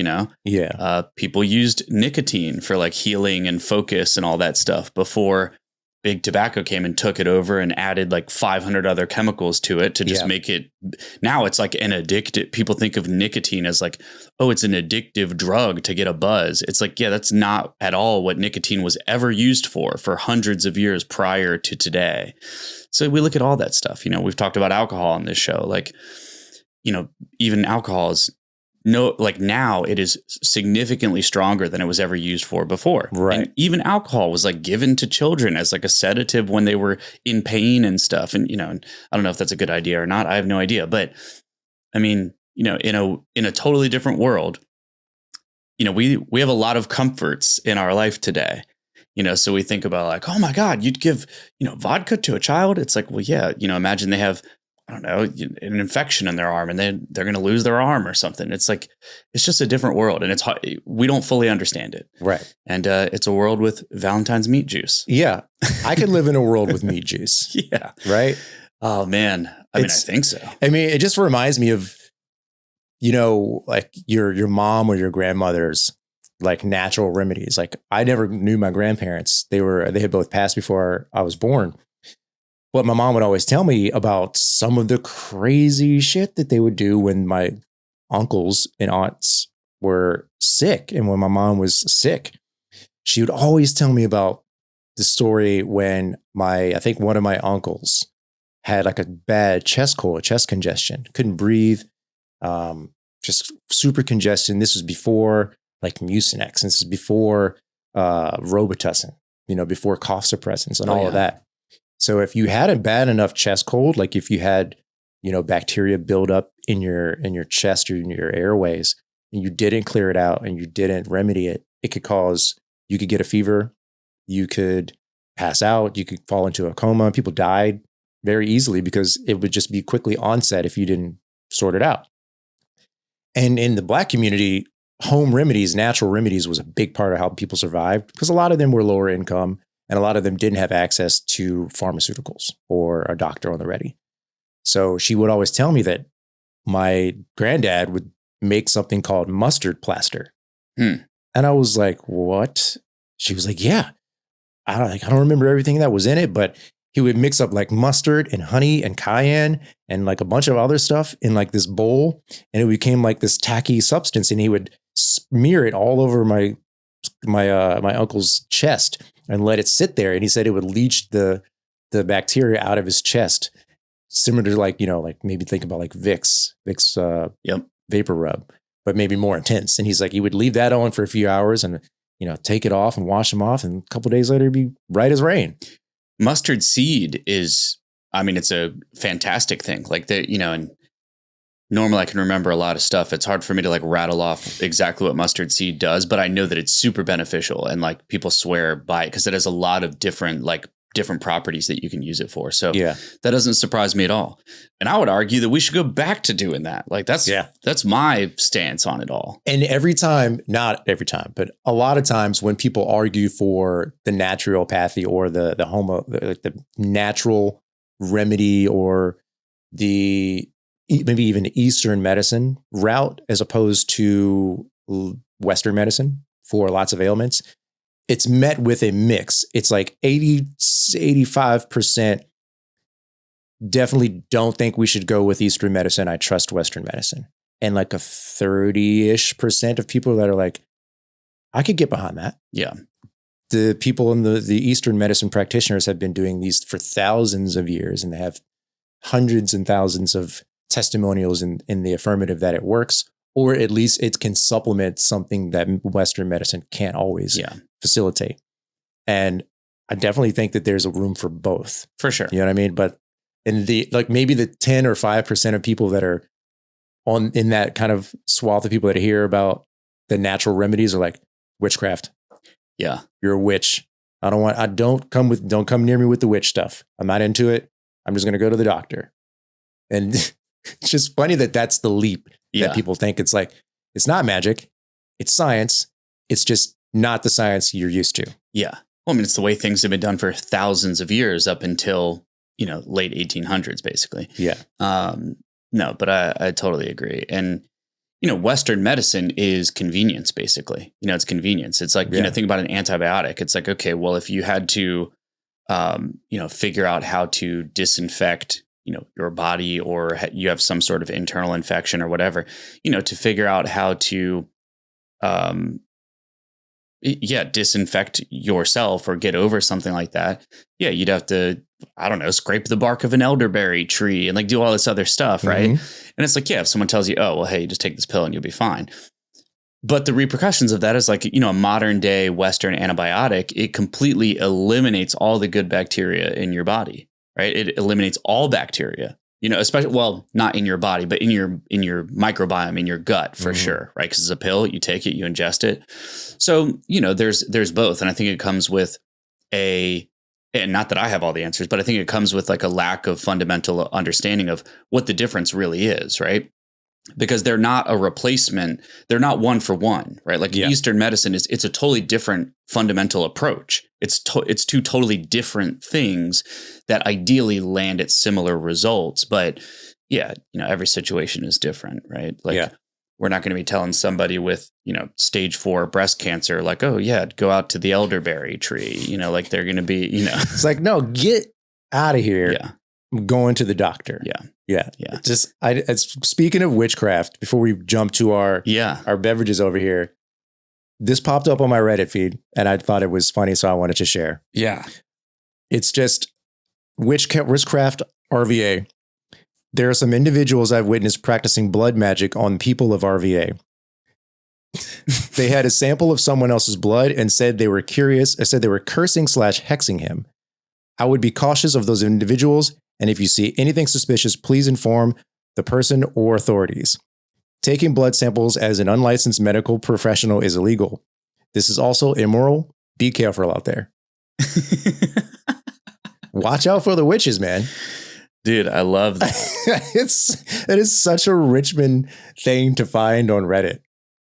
Yeah. People used nicotine for like healing and focus and all that stuff before big tobacco came and took it over and added like 500 other chemicals to it to just make it. Now it's like an addictive. People think of nicotine as like, oh, it's an addictive drug to get a buzz. It's like, yeah, that's not at all what nicotine was ever used for hundreds of years prior to today. So we look at all that stuff. We've talked about alcohol on this show, like, even alcohol is now it is significantly stronger than it was ever used for before. Right. And even alcohol was like given to children as like a sedative when they were in pain and stuff. And, I don't know if that's a good idea or not. I have no idea. But I mean, in a totally different world, we have a lot of comforts in our life today. So we think about like, oh my God, you'd give, vodka to a child. It's like, well, yeah, imagine they have, I don't know, an infection in their arm and then they're going to lose their arm or something. It's like, it's just a different world and it's hard. We don't fully understand it. Right. And it's a world with Valentine's meat juice. Yeah. I could live in a world with meat juice. Yeah. Right. Oh man. I think so. I mean, it just reminds me of, like your mom or your grandmother's like natural remedies. Like I never knew my grandparents. They had both passed before I was born. But my mom would always tell me about some of the crazy shit that they would do when my uncles and aunts were sick. And when my mom was sick, she would always tell me about the story when I think one of my uncles had like a bad chest cold, chest congestion, couldn't breathe, just super congestion. This was before like Mucinex. This is before Robitussin, before cough suppressants and all of that. So if you had a bad enough chest cold, like if you had, bacteria build up in your chest or in your airways, and you didn't clear it out and you didn't remedy it, you could get a fever, you could pass out, you could fall into a coma. People died very easily because it would just be quickly onset if you didn't sort it out. And in the Black community, home remedies, natural remedies was a big part of how people survived because a lot of them were lower income. And a lot of them didn't have access to pharmaceuticals or a doctor on the ready. So she would always tell me that my granddad would make something called mustard plaster. And I was like, what? She was like, yeah. I don't remember everything that was in it, but he would mix up like mustard and honey and cayenne and like a bunch of other stuff in like this bowl. And it became like this tacky substance. And he would smear it all over my uncle's chest and let it sit there. And he said it would leach the bacteria out of his chest, similar to like, like maybe think about like Vicks vapor rub, but maybe more intense. And he's like, he would leave that on for a few hours and, take it off and wash them off. And a couple of days later, it'd be right as rain. Mustard seed it's a fantastic thing. Like and normally I can remember a lot of stuff. It's hard for me to like rattle off exactly what mustard seed does, but I know that it's super beneficial and like people swear by it because it has a lot of different properties that you can use it for. So yeah, that doesn't surprise me at all. And I would argue that we should go back to doing that. Like that's my stance on it all. And not every time, but a lot of times when people argue for the naturopathy or the natural remedy or maybe even Eastern medicine route, as opposed to Western medicine for lots of ailments, it's met with a mix. It's like 85% definitely don't think we should go with Eastern medicine. I trust Western medicine. And like a 30-ish% of people that are like, I could get behind that. Yeah. The people in the Eastern medicine practitioners have been doing these for thousands of years, and they have hundreds and thousands of testimonials in the affirmative that it works, or at least it can supplement something that Western medicine can't always facilitate. And I definitely think that there's a room for both. For sure. You know what I mean? But in maybe the 10 or 5% of people that are in that kind of swath of people that hear about the natural remedies are like, witchcraft. Yeah. You're a witch. Don't come near me with the witch stuff. I'm not into it. I'm just going to go to the doctor. And it's just funny that that's the leap that people think. It's like, it's not magic. It's science. It's just not the science you're used to. Yeah. Well, I mean, it's the way things have been done for thousands of years up until, late 1800s, basically. Yeah. No, but I totally agree. And, Western medicine is convenience, basically. It's convenience. It's like, think about an antibiotic. It's like, okay, well, if you had to, figure out how to disinfect your body, or you have some sort of internal infection or whatever, to figure out how to, disinfect yourself or get over something like that. Yeah. You'd have to, I don't know, scrape the bark of an elderberry tree and like do all this other stuff. Right. Mm-hmm. And it's like, if someone tells you, oh, well, hey, just take this pill and you'll be fine. But the repercussions of that is like, a modern day Western antibiotic, it completely eliminates all the good bacteria in your body. Right. It eliminates all bacteria, especially, well, not in your body, but in your microbiome, in your gut for sure. Right. Because it's a pill, you take it, you ingest it. So, there's both. And I think it comes with and not that I have all the answers, but I think it comes with like a lack of fundamental understanding of what the difference really is. Right. Because they're not a replacement. They're not one for one, right? Like Eastern medicine it's a totally different fundamental approach. It's two totally different things that ideally land at similar results. But every situation is different, right? Like we're not going to be telling somebody with, stage 4 breast cancer, like, oh yeah, go out to the elderberry tree, like they're going to be, It's like, no, get out of here. Yeah. I'm going to the doctor. Yeah. Just speaking of witchcraft, before we jump to our beverages over here, this popped up on my Reddit feed and I thought it was funny, so I wanted to share. Yeah. It's just witchcraft RVA. There are some individuals I've witnessed practicing blood magic on people of RVA. They had a sample of someone else's blood and said they were curious. I said they were cursing/hexing him. I would be cautious of those individuals, and if you see anything suspicious, please inform the person or authorities. Taking blood samples as an unlicensed medical professional is illegal. This is also immoral. Be careful out there. Watch out for the witches, man. Dude, I love that. It is such a Richmond thing to find on Reddit.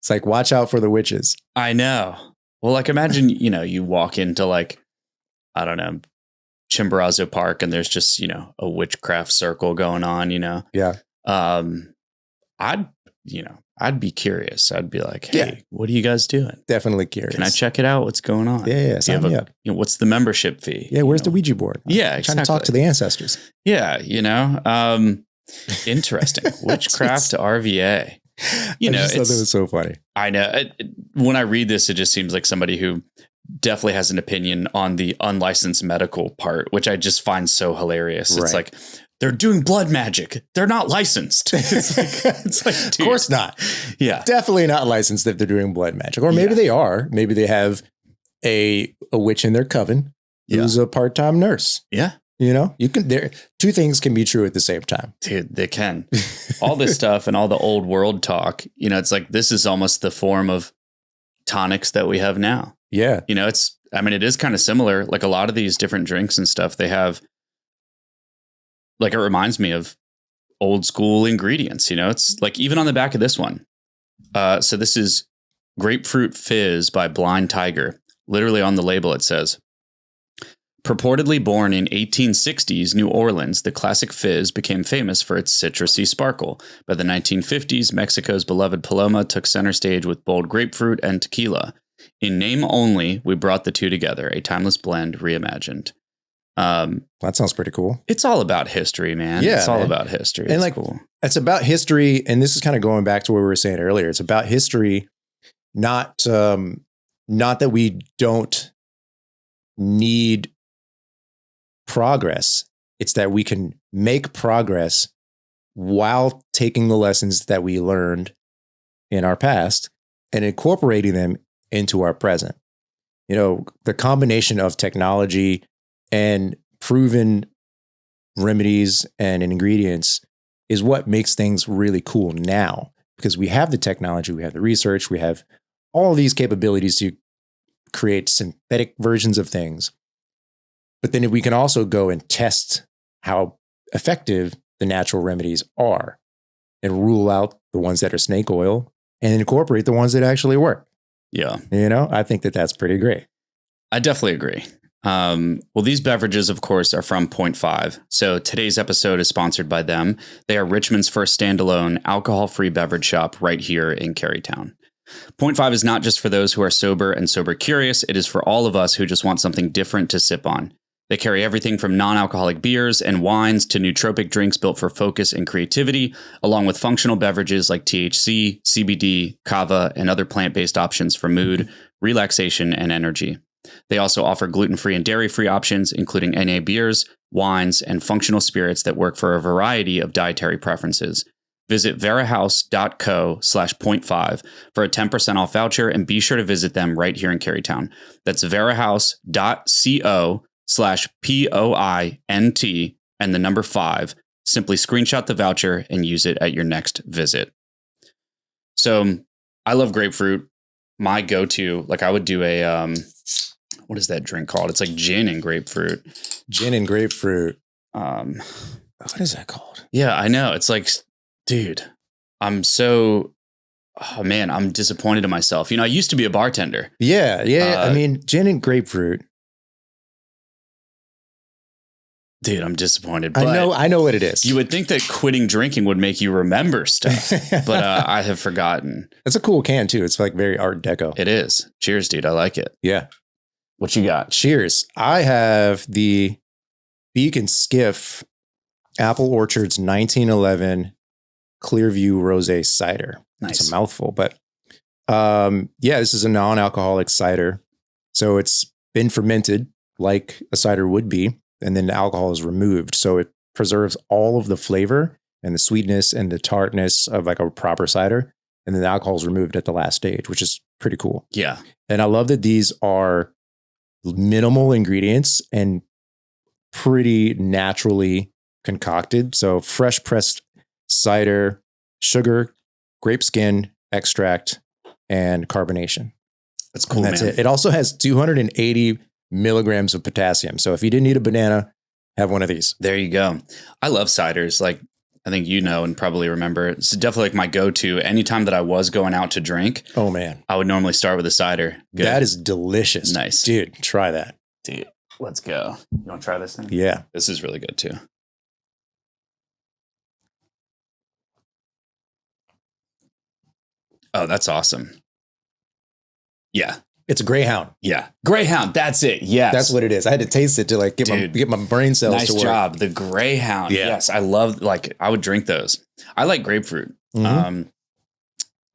It's like, watch out for the witches. I know. Well, like imagine, you walk into like, I don't know, Chimborazo Park and there's just, a witchcraft circle going on, Yeah. I'd I'd be curious. I'd be like, hey, what are you guys doing? Definitely curious. Can I check it out? What's going on? Yeah. Sign me up. What's the membership fee? Yeah. Where's the Ouija board? Yeah. Trying to talk to the ancestors. Yeah. Interesting. Witchcraft RVA. I just thought that was so funny. I know. When I read this, it just seems like somebody who definitely has an opinion on the unlicensed medical part, which I just find so hilarious. Right. It's like, they're doing blood magic. They're not licensed. It's like dude. Of course not. Yeah. Definitely not licensed if they're doing blood magic. Or maybe they are. Maybe they have a witch in their coven who's a part-time nurse. Yeah. Two things can be true at the same time. Dude, they can. All this stuff and all the old world talk, it's like this is almost the form of tonics that we have now. Yeah. It is kind of similar. Like a lot of these different drinks and stuff, they have, like, it reminds me of old school ingredients. It's like even on the back of this one. So this is Grapefruit Fizz by Blind Tiger. Literally on the label, it says, purportedly born in 1860s New Orleans, the classic fizz became famous for its citrusy sparkle. By the 1950s, Mexico's beloved Paloma took center stage with bold grapefruit and tequila. In name only, we brought the two together, a timeless blend reimagined. That sounds pretty cool. It's all about history, man. Yeah, it's all about history. And it's cool. It's about history. And this is kind of going back to what we were saying earlier. It's about history, not that we don't need progress. It's that we can make progress while taking the lessons that we learned in our past and incorporating them into our present. The combination of technology and proven remedies and ingredients is what makes things really cool now, because we have the technology, we have the research, we have all these capabilities to create synthetic versions of things. But then we can also go and test how effective the natural remedies are and rule out the ones that are snake oil and incorporate the ones that actually work. Yeah. I think that that's pretty great. I definitely agree. Well, these beverages, of course, are from Point 5. So today's episode is sponsored by them. They are Richmond's first standalone alcohol-free beverage shop right here in Carytown. Point 5 is not just for those who are sober and sober curious. It is for all of us who just want something different to sip on. They carry everything from non-alcoholic beers and wines to nootropic drinks built for focus and creativity, along with functional beverages like THC, CBD, kava, and other plant-based options for mood, relaxation, and energy. They also offer gluten-free and dairy-free options, including NA beers, wines, and functional spirits that work for a variety of dietary preferences. Visit verahouse.co/point5 for a 10% off voucher, and be sure to visit them right here in Carytown. That's verahouse.co/POINT and the number 5. Simply screenshot the voucher and use it at your next visit. So I love grapefruit. My go-to, like I would do a, what is that drink called? It's like gin and grapefruit. Gin and grapefruit. What is that called? Yeah, I know. It's like, dude, I'm disappointed in myself. I used to be a bartender. Yeah. Gin and grapefruit. Dude, I'm disappointed. But I know what it is. You would think that quitting drinking would make you remember stuff, but I have forgotten. It's a cool can too. It's like very Art Deco. It is. Cheers, dude. I like it. Yeah. What you got? Cheers. I have the Beacon Skiff Apple Orchard's 1911 Clearview Rosé Cider. Nice. It's a mouthful, but this is a non-alcoholic cider. So it's been fermented like a cider would be, and then the alcohol is removed. So it preserves all of the flavor and the sweetness and the tartness of like a proper cider. And then the alcohol is removed at the last stage, which is pretty cool. Yeah. And I love that these are minimal ingredients and pretty naturally concocted. So fresh pressed cider, sugar, grape skin, extract, and carbonation. That's cool, and that's man. it. It also has 280 milligrams of potassium. So if you didn't eat a banana, have one of these. There you go. I love ciders. Like, I think and probably remember. It's definitely like my go-to. Anytime that I was going out to drink, oh man, I would normally start with a cider. Good. That is delicious. Nice. Dude, try that. Dude, let's go. You want to try this thing? Yeah. This is really good too. Oh, that's awesome. Yeah. It's a Greyhound. Yeah. Greyhound. That's it. Yes. That's what it is. I had to taste it to like get my brain cells nice to work. job. The Greyhound. Yeah. Yes. I love, like, I would drink those. I like grapefruit.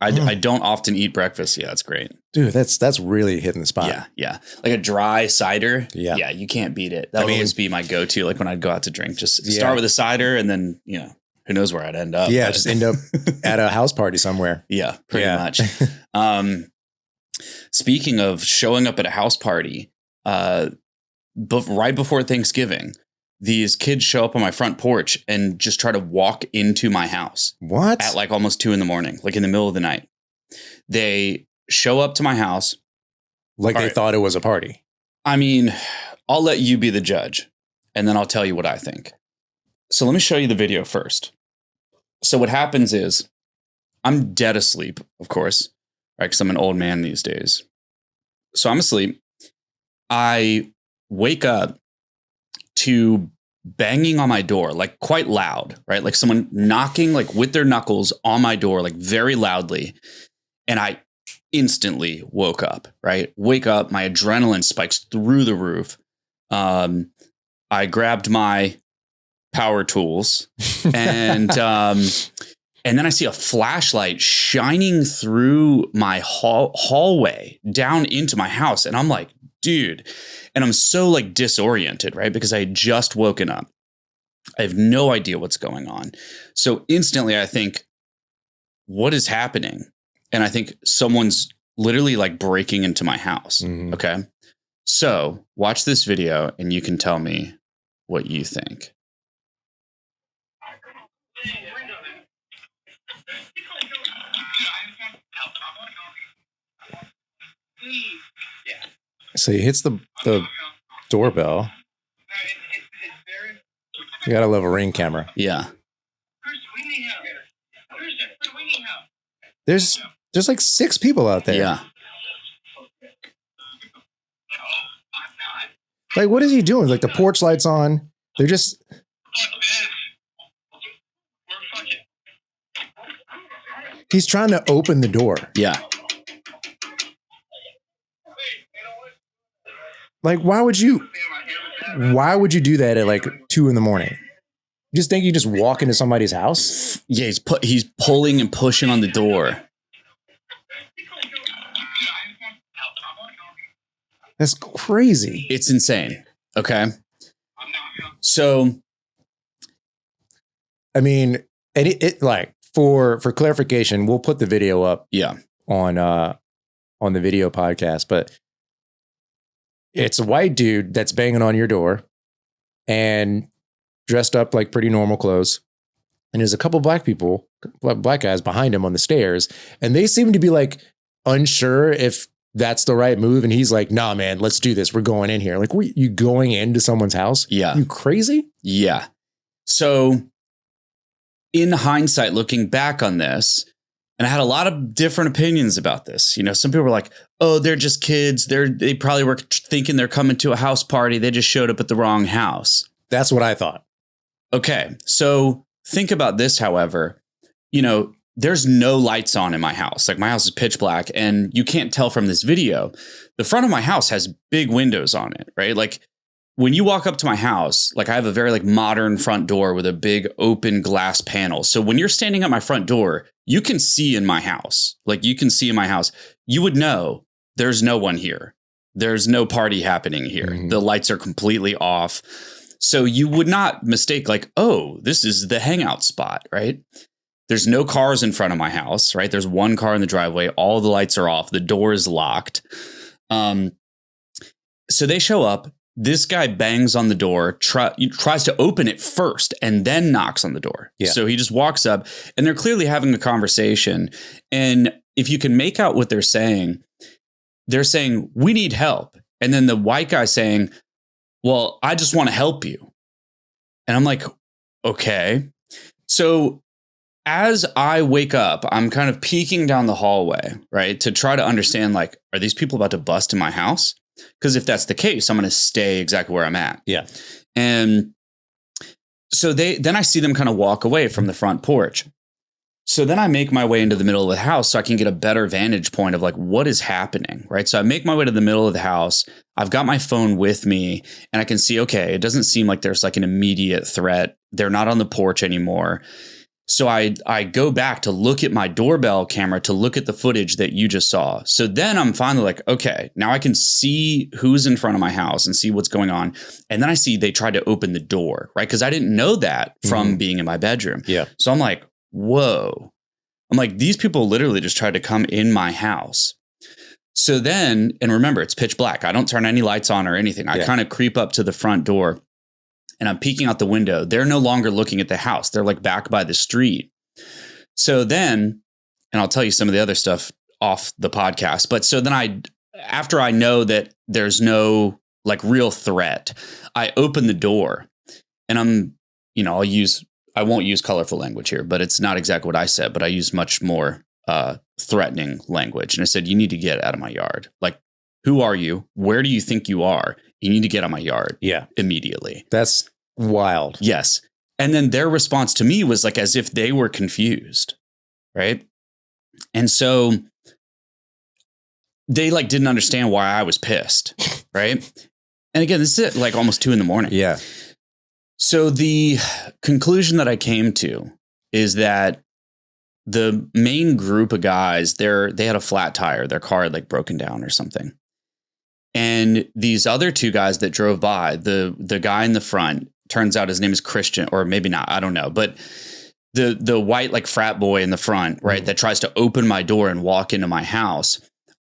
I don't often eat breakfast. Yeah, that's great. Dude, that's really hitting the spot. Yeah, yeah. Like a dry cider. Yeah. Yeah, you can't beat it. That would always be my go-to, like when I'd go out to drink. Just start with a cider and then, who knows where I'd end up. Yeah, just end up at a house party somewhere. Yeah, pretty much. Speaking of showing up at a house party, right before Thanksgiving, these kids show up on my front porch and just try to walk into my house. What? At like almost 2 a.m, like in the middle of the night. They show up to my house. Like they thought it was a party. I mean, I'll let you be the judge and then I'll tell you what I think. So let me show you the video first. So what happens is I'm dead asleep, of course, right? Because I'm an old man these days. So I'm asleep. I wake up to banging on my door, like quite loud, right? Like someone knocking like with their knuckles on my door, like very loudly. And I instantly woke up, right? Wake up, my adrenaline spikes through the roof. I grabbed my power tools and then I see a flashlight shining through my hallway down into my house. And I'm like, dude, and I'm so like disoriented, right? Because I had just woken up. I have no idea what's going on. So instantly I think, what is happening? And I think someone's literally like breaking into my house. Mm-hmm. Okay. So watch this video and you can tell me what you think. So he hits the doorbell. You gotta love a Ring camera. Yeah. There's like 6 people out there. Yeah. Like, what is he doing? Like the porch lights on. They're just. He's trying to open the door. Yeah. Like, why would you do that at like 2 a.m? You just think you just walk into somebody's house? Yeah, he's pulling and pushing on the door. That's crazy. It's insane. Okay. So, I mean, and it like for clarification, we'll put the video up. Yeah. On the video podcast, but it's a white dude that's banging on your door and dressed up like pretty normal clothes. And there's a couple black guys behind him on the stairs. And they seem to be like unsure if that's the right move. And he's like, nah, man, let's do this. We're going in here. Like, you going into someone's house? Yeah. You crazy? Yeah. So in hindsight, looking back on this, and I had a lot of different opinions about this. Some people were like, oh, they're just kids. They probably were thinking they're coming to a house party. They just showed up at the wrong house. That's what I thought. Okay. So think about this, however, there's no lights on in my house. Like my house is pitch black and you can't tell from this video. The front of my house has big windows on it, right? Like when you walk up to my house, like I have a very like modern front door with a big open glass panel. So when you're standing at my front door, you can see in my house. Like you can see in my house. You would know there's no one here. There's no party happening here. Mm-hmm. The lights are completely off. So you would not mistake like, oh, this is the hangout spot, right? There's no cars in front of my house, right? There's one car in the driveway. All the lights are off. The door is locked. So they show up. This guy bangs on the door, tries to open it first and then knocks on the door. Yeah. So he just walks up and they're clearly having a conversation. And if you can make out what they're saying, we need help. And then the white guy saying, well, I just want to help you. And I'm like, okay. So as I wake up, I'm kind of peeking down the hallway, right? To try to understand, like, are these people about to bust in my house? Because if that's the case, I'm going to stay exactly where I'm at. Yeah. And so then I see them kind of walk away from the front porch. So then I make my way into the middle of the house so I can get a better vantage point of like what is happening, right? So I make my way to the middle of the house. I've got my phone with me and I can see, okay, it doesn't seem like there's like an immediate threat. They're not on the porch anymore. So I go back to look at my doorbell camera to look at the footage that you just saw. So then I'm finally like, okay, now I can see who's in front of my house and see what's going on. And then I see they tried to open the door, right? Because I didn't know that from being in my bedroom. Yeah. So I'm like, whoa. I'm like, these people literally just tried to come in my house. So then, and remember, it's pitch black. I don't turn any lights on or anything. I kind of creep up to the front door. And I'm peeking out the window. They're no longer looking at the house. They're like back by the street. So then, and I'll tell you some of the other stuff off the podcast. But so then after I know that there's no like real threat, I open the door and I won't use colorful language here, but it's not exactly what I said, but I use much more threatening language. And I said, you need to get out of my yard. Like, who are you? Where do you think you are? You need to get out of my yard. Yeah. Immediately. That's wild. Yes. And then their response to me was like as if they were confused. Right. And so they like didn't understand why I was pissed. Right. And again, this is like almost 2 a.m. Yeah. So the conclusion that I came to is that the main group of guys, they had a flat tire. Their car had like broken down or something. And these other 2 guys that drove by, the guy in the front, turns out his name is Christian, or maybe not, I don't know. But the white like frat boy in the front, right, that tries to open my door and walk into my house,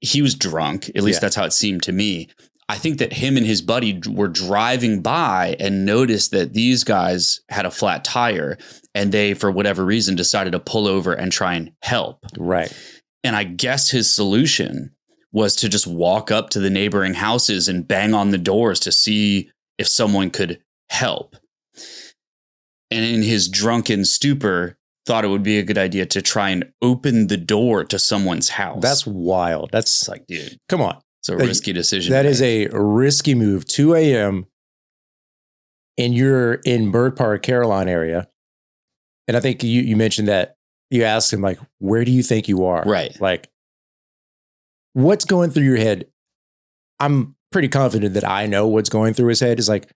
he was drunk. At least that's how it seemed to me. I think that him and his buddy were driving by and noticed that these guys had a flat tire and they, for whatever reason, decided to pull over and try and help. Right. And I guess his solution was to just walk up to the neighboring houses and bang on the doors to see if someone could help. And in his drunken stupor, thought it would be a good idea to try and open the door to someone's house. That's wild. That's like, dude, come on. It's a risky decision. That is a risky move. 2 a.m. and you're in Bird Park, Caroline area. And I think you mentioned that you asked him, like, where do you think you are? Right. Like, what's going through your head? I'm pretty confident that I know what's going through his head is like,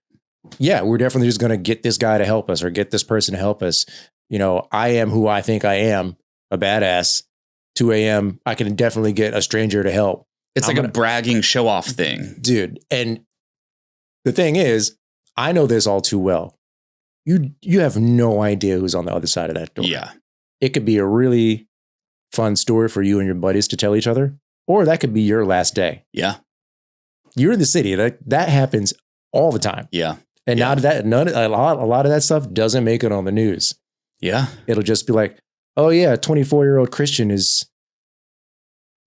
yeah, we're definitely just going to get this guy to help us or get this person to help us. You know, I am who I think I am, a badass. 2 a.m. I can definitely get a stranger to help. It's like a bragging show off thing. Dude. And the thing is, I know this all too well. You have no idea who's on the other side of that door. Yeah. It could be a really fun story for you and your buddies to tell each other, or that could be your last day. Yeah. You're in the city. That happens all the time. Yeah. And now that a lot of that stuff doesn't make it on the news. Yeah. It'll just be like, oh yeah, 24-year-old Christian is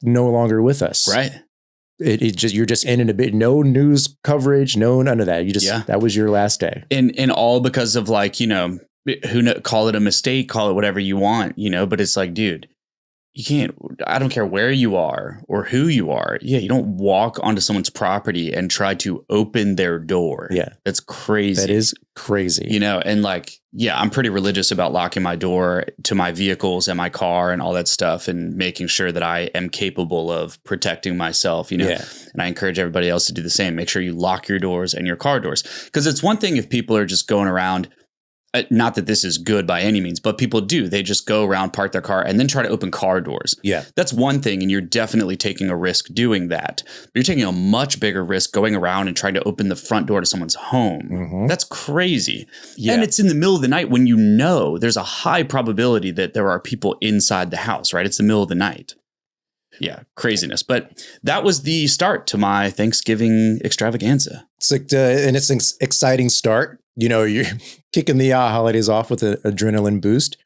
no longer with us. Right. You're just in a bit, no news coverage, no none of that. That was your last day. And all because of like, call it a mistake, call it whatever you want, but it's like, dude, you can't, I don't care where you are or who you are. Yeah. You don't walk onto someone's property and try to open their door. Yeah. That's crazy. That is crazy. And like, yeah, I'm pretty religious about locking my door to my vehicles and my car and all that stuff and making sure that I am capable of protecting myself, Yeah. And I encourage everybody else to do the same. Make sure you lock your doors and your car doors. Because it's one thing if people are just going around, not that this is good by any means, but people do. They just go around, park their car, and then try to open car doors. Yeah. That's one thing, and you're definitely taking a risk doing that. But you're taking a much bigger risk going around and trying to open the front door to someone's home. Mm-hmm. That's crazy. Yeah. And it's in the middle of the night when there's a high probability that there are people inside the house, right? It's the middle of the night. Yeah, craziness. But that was the start to my Thanksgiving extravaganza. It's like, and it's an exciting start. You're kicking the holidays off with an adrenaline boost.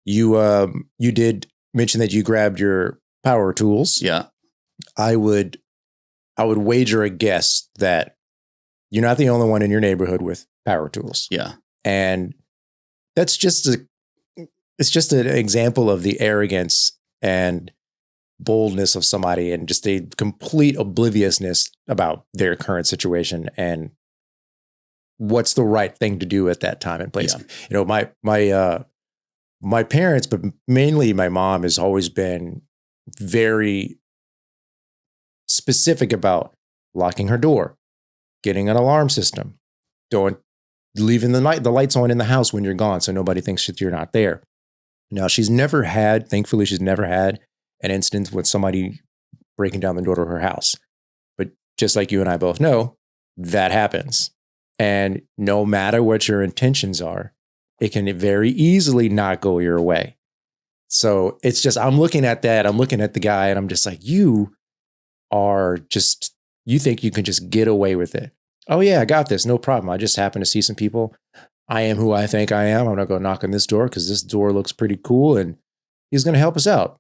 You did mention that you grabbed your power tools. Yeah. I would wager a guess that you're not the only one in your neighborhood with power tools. Yeah. And that's it's just an example of the arrogance and boldness of somebody and just a complete obliviousness about their current situation and what's the right thing to do at that time and place. Yeah. My my parents, but mainly my mom, has always been very specific about locking her door, getting an alarm system, leaving the lights on in the house when you're gone so nobody thinks that you're not there. Now, thankfully, she's never had an instance with somebody breaking down the door to her house. But just like you and I both know, that happens. And no matter what your intentions are, it can very easily not go your way. So it's just, I'm looking at the guy and I'm just like, you think you can just get away with it. Oh yeah, I got this, no problem. I just happen to see some people. I am who I think I am. I'm going to go knock on this door because this door looks pretty cool and he's going to help us out.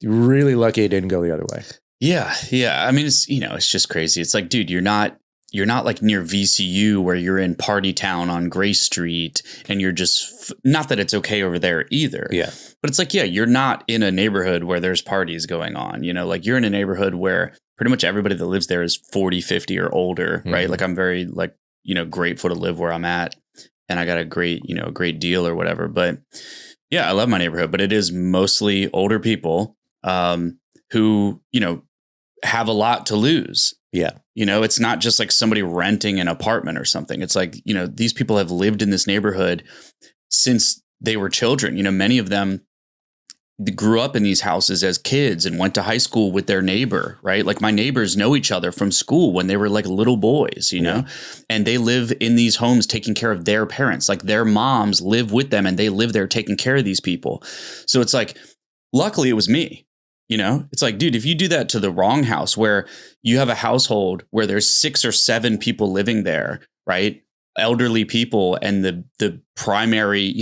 Really lucky it didn't go the other way. Yeah. Yeah. I mean, it's just crazy. It's like, dude, you're not like near VCU where you're in Party Town on Grace Street and you're just, not that it's okay over there either. Yeah. But it's like, yeah, you're not in a neighborhood where there's parties going on, like you're in a neighborhood where pretty much everybody that lives there is 40, 50 or older, right? Mm-hmm. Like I'm very grateful to live where I'm at and I got a great deal or whatever. But yeah, I love my neighborhood, but it is mostly older people who, have a lot to lose. Yeah. It's not just like somebody renting an apartment or something. It's like, these people have lived in this neighborhood since they were children. Many of them grew up in these houses as kids and went to high school with their neighbor, right? Like my neighbors know each other from school when they were like little boys, know, and they live in these homes taking care of their parents. Like their moms live with them and they live there taking care of these people. So it's like, luckily it was me. It's like, dude, if you do that to the wrong house where you have a household where there's 6 or 7 people living there, right? Elderly people, and the primary,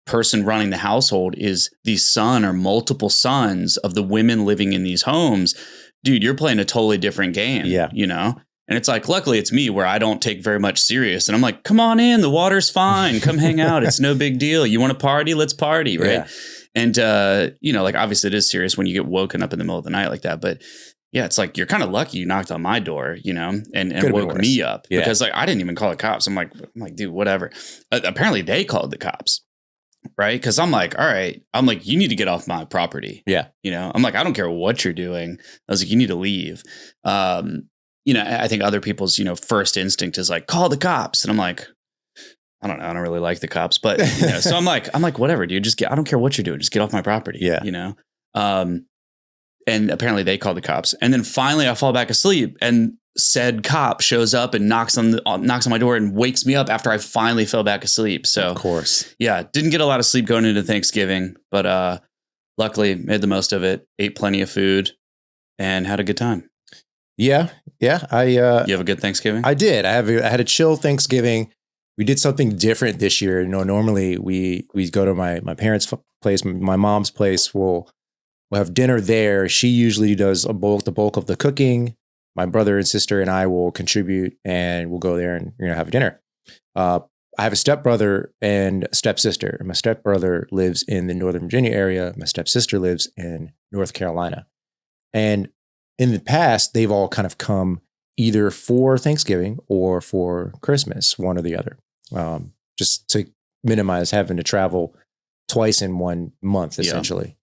person running the household is the son or multiple sons of the women living in these homes, dude, you're playing a totally different game. Yeah. And it's like, luckily it's me where I don't take very much serious. And I'm like, come on in, the water's fine. Come hang out. It's no big deal. You want to party? Let's party. Right. Yeah. And, like obviously it is serious when you get woken up in the middle of the night like that. But yeah, it's like, you're kind of lucky you knocked on my door, and woke me up because like, I didn't even call the cops. I'm like, dude, whatever. Apparently they called the cops. Right. Cause I'm like, all right. I'm like, you need to get off my property. Yeah. I'm like, I don't care what you're doing. I was like, you need to leave. I think other people's, first instinct is like, call the cops. And I'm like, I don't know. I don't really like the cops, but so I'm like, whatever, dude, I don't care what you're doing. Just get off my property. Yeah. And apparently they called the cops. And then finally I fall back asleep and said cop shows up and knocks on my door and wakes me up after I finally fell back asleep. So of course, yeah, didn't get a lot of sleep going into Thanksgiving, but luckily made the most of it, ate plenty of food and had a good time. Yeah. You have a good Thanksgiving? I did. I had a chill Thanksgiving. We did something different this year. Normally we go to my parents' place, my mom's place. We'll have dinner there. She usually does the bulk of the cooking. My brother and sister and I will contribute, and we'll go there and have dinner. I have a stepbrother and a stepsister. My stepbrother lives in the Northern Virginia area. My stepsister lives in North Carolina. And in the past, they've all kind of come either for Thanksgiving or for Christmas, one or the other, just to minimize having to travel twice in 1 month, essentially. Yeah.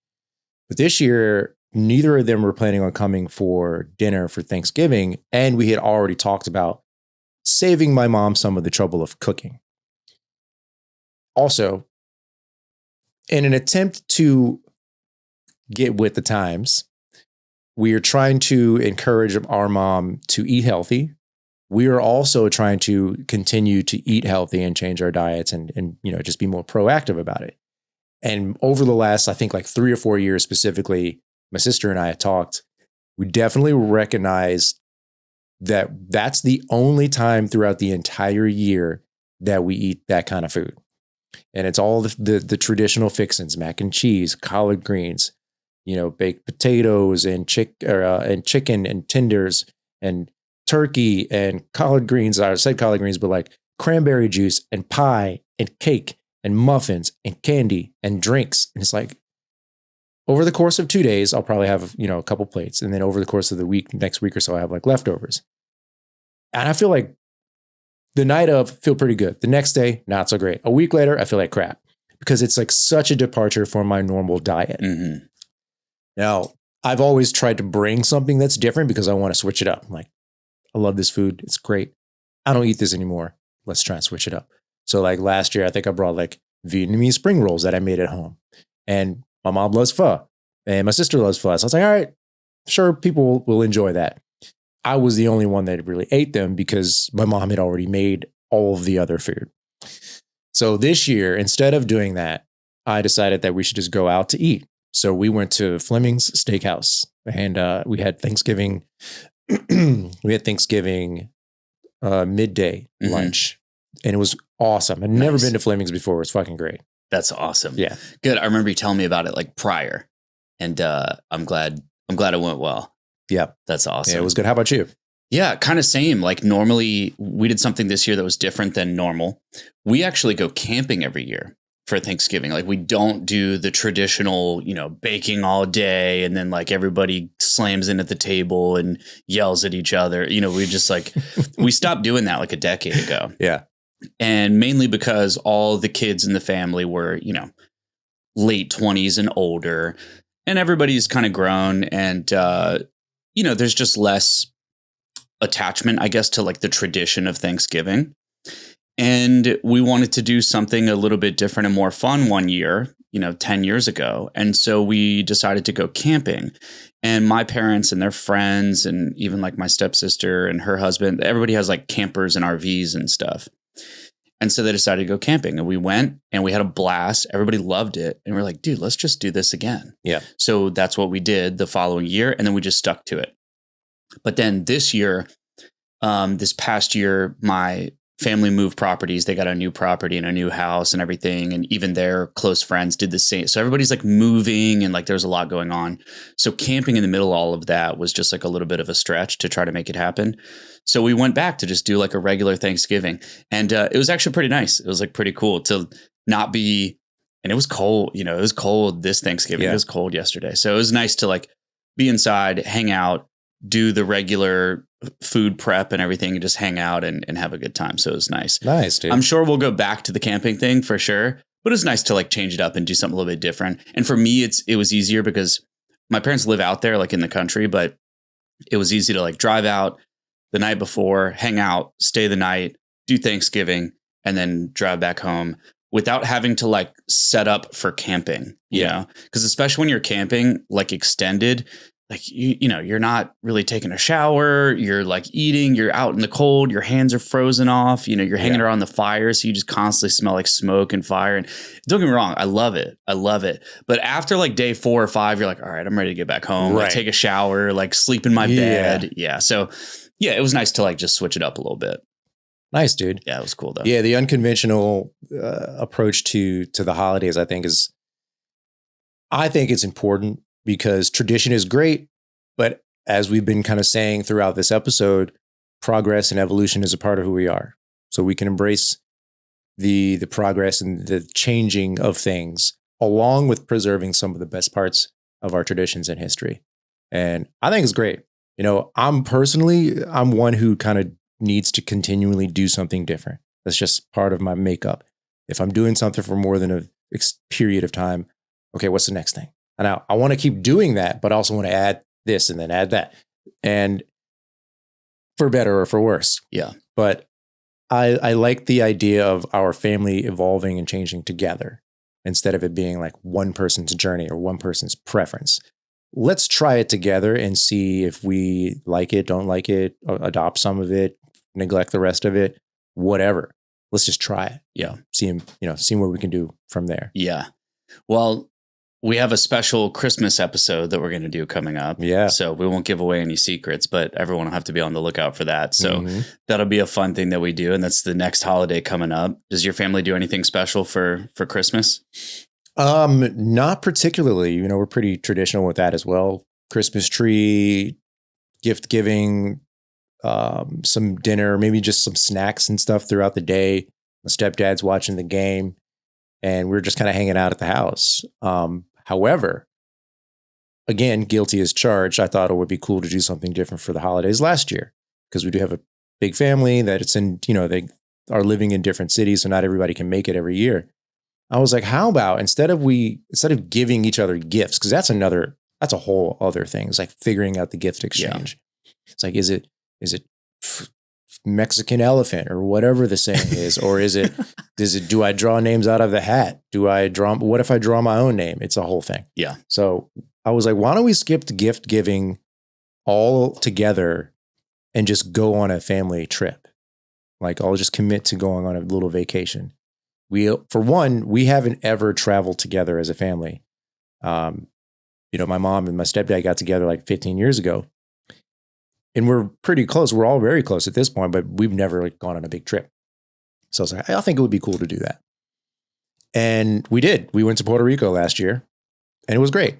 But this year, neither of them were planning on coming for dinner for Thanksgiving, and we had already talked about saving my mom some of the trouble of cooking. Also, in an attempt to get with the times, we are trying to encourage our mom to eat healthy. We are also trying to continue to eat healthy and change our diets and just be more proactive about it. And over the last, I think like 3 or 4 years specifically, my sister and I had talked, we definitely recognized that that's the only time throughout the entire year that we eat that kind of food. And it's all the traditional fixings, mac and cheese, collard greens, baked potatoes and chicken and tenders and turkey and collard greens. I said collard greens, but like cranberry juice and pie and cake and muffins and candy and drinks. And it's like, over the course of 2 days, I'll probably have, a couple plates. And then over the course of the next week or so, I have like leftovers. And I feel like the night of, feel pretty good. The next day, not so great. A week later, I feel like crap. because it's like such a departure from my normal diet. Mm-hmm. Now, I've always tried to bring something that's different because I want to switch it up. I'm like, I love this food. It's great. I don't eat this anymore. Let's try and switch it up. So like last year, I think I brought like Vietnamese spring rolls that I made at home. And my mom loves pho and my sister loves pho. So I was like, all right, sure, people will enjoy that. I was the only one that really ate them because my mom had already made all of the other food. So this year, instead of doing that, I decided that we should just go out to eat. So we went to Fleming's Steakhouse and we had Thanksgiving. We had Thanksgiving midday lunch, and it was awesome. I'd never been to Fleming's before. It was fucking great. That's awesome. Yeah, good. I remember you telling me about it like prior, and I'm glad it went well. Yeah, that's awesome. Yeah, it was good. How about you? Yeah, kind of same. Like normally we did something this year that was different than normal. We actually go camping every year for Thanksgiving. Like we don't do the traditional, baking all day and then like everybody slams in at the table and yells at each other. We just like, we stopped doing that like a decade ago. Yeah. And mainly because all the kids in the family were, late 20s and older, and everybody's kind of grown and, there's just less attachment, I guess, to like the tradition of Thanksgiving. And we wanted to do something a little bit different and more fun one year, 10 years ago. And so we decided to go camping. And my parents and their friends, and even like my stepsister and her husband, everybody has like campers and RVs and stuff. And so they decided to go camping. And we went and we had a blast. Everybody loved it. And we're like, dude, let's just do this again. Yeah. So that's what we did the following year. And then we just stuck to it. But then this year, this past year, my family moved properties. They got a new property and a new house and everything. And even their close friends did the same. So everybody's like moving and like there's a lot going on. So camping in the middle of all of that was just like a little bit of a stretch to try to make it happen. So we went back to just do like a regular Thanksgiving. And it was actually pretty nice. It was like pretty cool to not be, and it was cold, it was cold this Thanksgiving. Yeah. It was cold yesterday. So it was nice to like be inside, hang out, do the regular food prep and everything and just hang out and have a good time. So it was nice. Nice, dude. I'm sure we'll go back to the camping thing for sure, but it's nice to like change it up and do something a little bit different. And for me, it was easier because my parents live out there, like in the country, but it was easy to like drive out the night before, hang out, stay the night, do Thanksgiving, and then drive back home without having to like set up for camping, you know? Because especially when you're camping, like extended, like, you're not really taking a shower. You're like eating, you're out in the cold, your hands are frozen off, you're hanging around the fire. So you just constantly smell like smoke and fire. And don't get me wrong, I love it. But after like day 4 or 5, you're like, all right, I'm ready to get back home, like take a shower, like sleep in my bed. Yeah. So yeah, it was nice to like just switch it up a little bit. Nice, dude. Yeah, it was cool though. Yeah. The unconventional approach to the holidays, I think it's important. Because tradition is great, but as we've been kind of saying throughout this episode, progress and evolution is a part of who we are. So we can embrace the progress and the changing of things, along with preserving some of the best parts of our traditions and history. And I think it's great. I'm one who kind of needs to continually do something different. That's just part of my makeup. If I'm doing something for more than a period of time, okay, what's the next thing? And I want to keep doing that, but I also want to add this and then add that. And for better or for worse. Yeah. But I like the idea of our family evolving and changing together instead of it being like one person's journey or one person's preference. Let's try it together and see if we like it, don't like it, adopt some of it, neglect the rest of it, whatever. Let's just try it. Yeah. See what we can do from there. Yeah. Well, we have a special Christmas episode that we're going to do coming up. Yeah. So we won't give away any secrets, but everyone will have to be on the lookout for that. So that'll be a fun thing that we do. And that's the next holiday coming up. Does your family do anything special for Christmas? Not particularly. We're pretty traditional with that as well. Christmas tree, gift giving, some dinner, maybe just some snacks and stuff throughout the day. My stepdad's watching the game. And we're just kind of hanging out at the house. However, again, guilty as charged. I thought it would be cool to do something different for the holidays last year because we do have a big family that it's in, they are living in different cities. So not everybody can make it every year. I was like, how about instead of giving each other gifts, because that's a whole other thing. It's like figuring out the gift exchange. Yeah. It's like, is it Mexican elephant or whatever the saying is, or do I draw names out of the hat? What if I draw my own name? It's a whole thing. Yeah. So I was like, why don't we skip the gift giving all together and just go on a family trip? Like, I'll just commit to going on a little vacation. For one, we haven't ever traveled together as a family. My mom and my stepdad got together like 15 years ago. And we're pretty close. We're all very close at this point, but we've never like gone on a big trip. So I was like, I think it would be cool to do that. And we did. We went to Puerto Rico last year and it was great.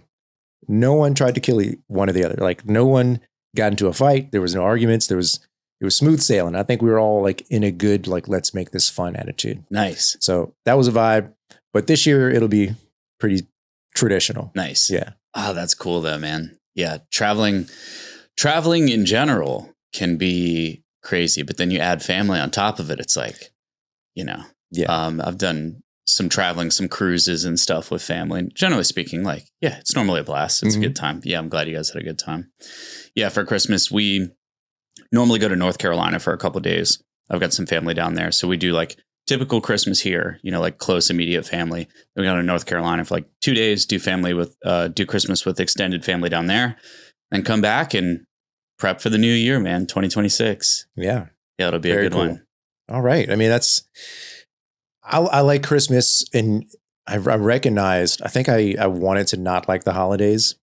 No one tried to kill one or the other. Like, no one got into a fight. There was no arguments. It was smooth sailing. I think we were all like in a good, like, let's make this fun attitude. Nice. So that was a vibe. But this year it'll be pretty traditional. Nice. Yeah. Oh, that's cool though, man. Yeah. Traveling in general can be crazy, but then you add family on top of it. It's like, I've done some traveling, some cruises and stuff with family. And generally speaking, like, yeah, it's normally a blast. It's a good time. Yeah. I'm glad you guys had a good time. Yeah. For Christmas, we normally go to North Carolina for a couple of days. I've got some family down there. So we do like typical Christmas here, like close, immediate family. Then we go to North Carolina for like 2 days, do Christmas with extended family down there, then come back and prep for the new year, man. 2026. Yeah. Yeah. It'll be a good one. All right. I mean, I like Christmas, and I recognized, I think I wanted to not like the holidays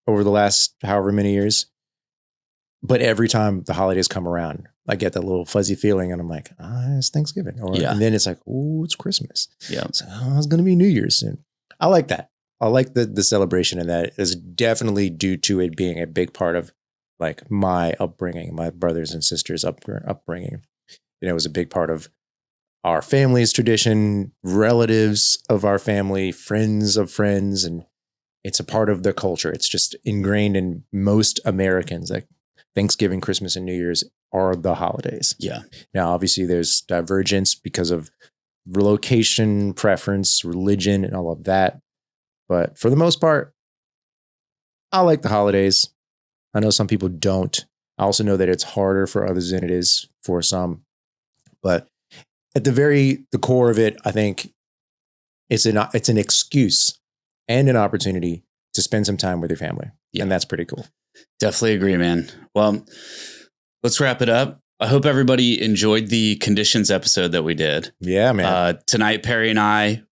over the last however many years. But every time the holidays come around, I get that little fuzzy feeling and I'm like, it's Thanksgiving. And then it's like, oh, it's Christmas. Yeah. So, it's going to be New Year's soon. I like that. I like the celebration, and that is definitely due to it being a big part of like my upbringing, my brothers and sisters' upbringing. It was a big part of our family's tradition, relatives of our family, friends of friends, and it's a part of the culture. It's just ingrained in most Americans. Like, Thanksgiving, Christmas, and New Year's are the holidays. Yeah. Now, obviously, there's divergence because of location, preference, religion, and all of that. But for the most part, I like the holidays. I know some people don't. I also know that it's harder for others than it is for some. But at the core of it, I think it's an excuse and an opportunity to spend some time with your family. Yeah. And that's pretty cool. Definitely agree, man. Well, let's wrap it up. I hope everybody enjoyed the conditions episode that we did. Yeah, man. Tonight, Perri and I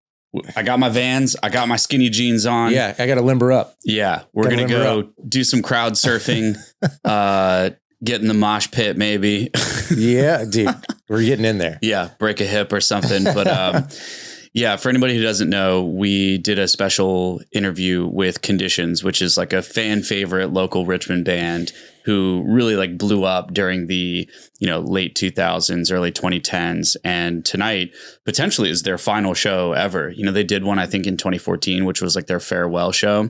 got my Vans. I got my skinny jeans on. Yeah, I got to limber up. Yeah, we're going to go do some crowd surfing, get in the mosh pit maybe. Yeah, dude, we're getting in there. Yeah, break a hip or something. But yeah, for anybody who doesn't know, we did a special interview with Conditions, which is like a fan favorite local Richmond band who really like blew up during the, late 2000s, early 2010s. And tonight potentially is their final show ever. They did one, I think, in 2014, which was like their farewell show.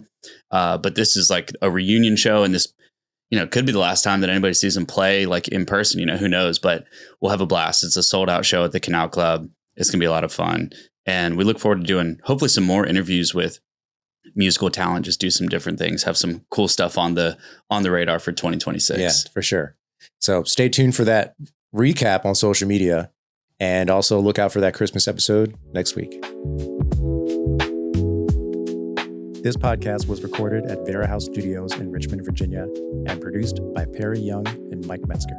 But this is like a reunion show. And this, could be the last time that anybody sees them play like in person, who knows, but we'll have a blast. It's a sold out show at the Canal Club. It's going to be a lot of fun. And we look forward to doing hopefully some more interviews with musical talent, just do some different things, have some cool stuff on the radar for 2026. Yeah, for sure. So stay tuned for that recap on social media, and also look out for that Christmas episode next week. This podcast was recorded at Vera House Studios in Richmond, Virginia, and produced by Perri Young and Myke Metzger.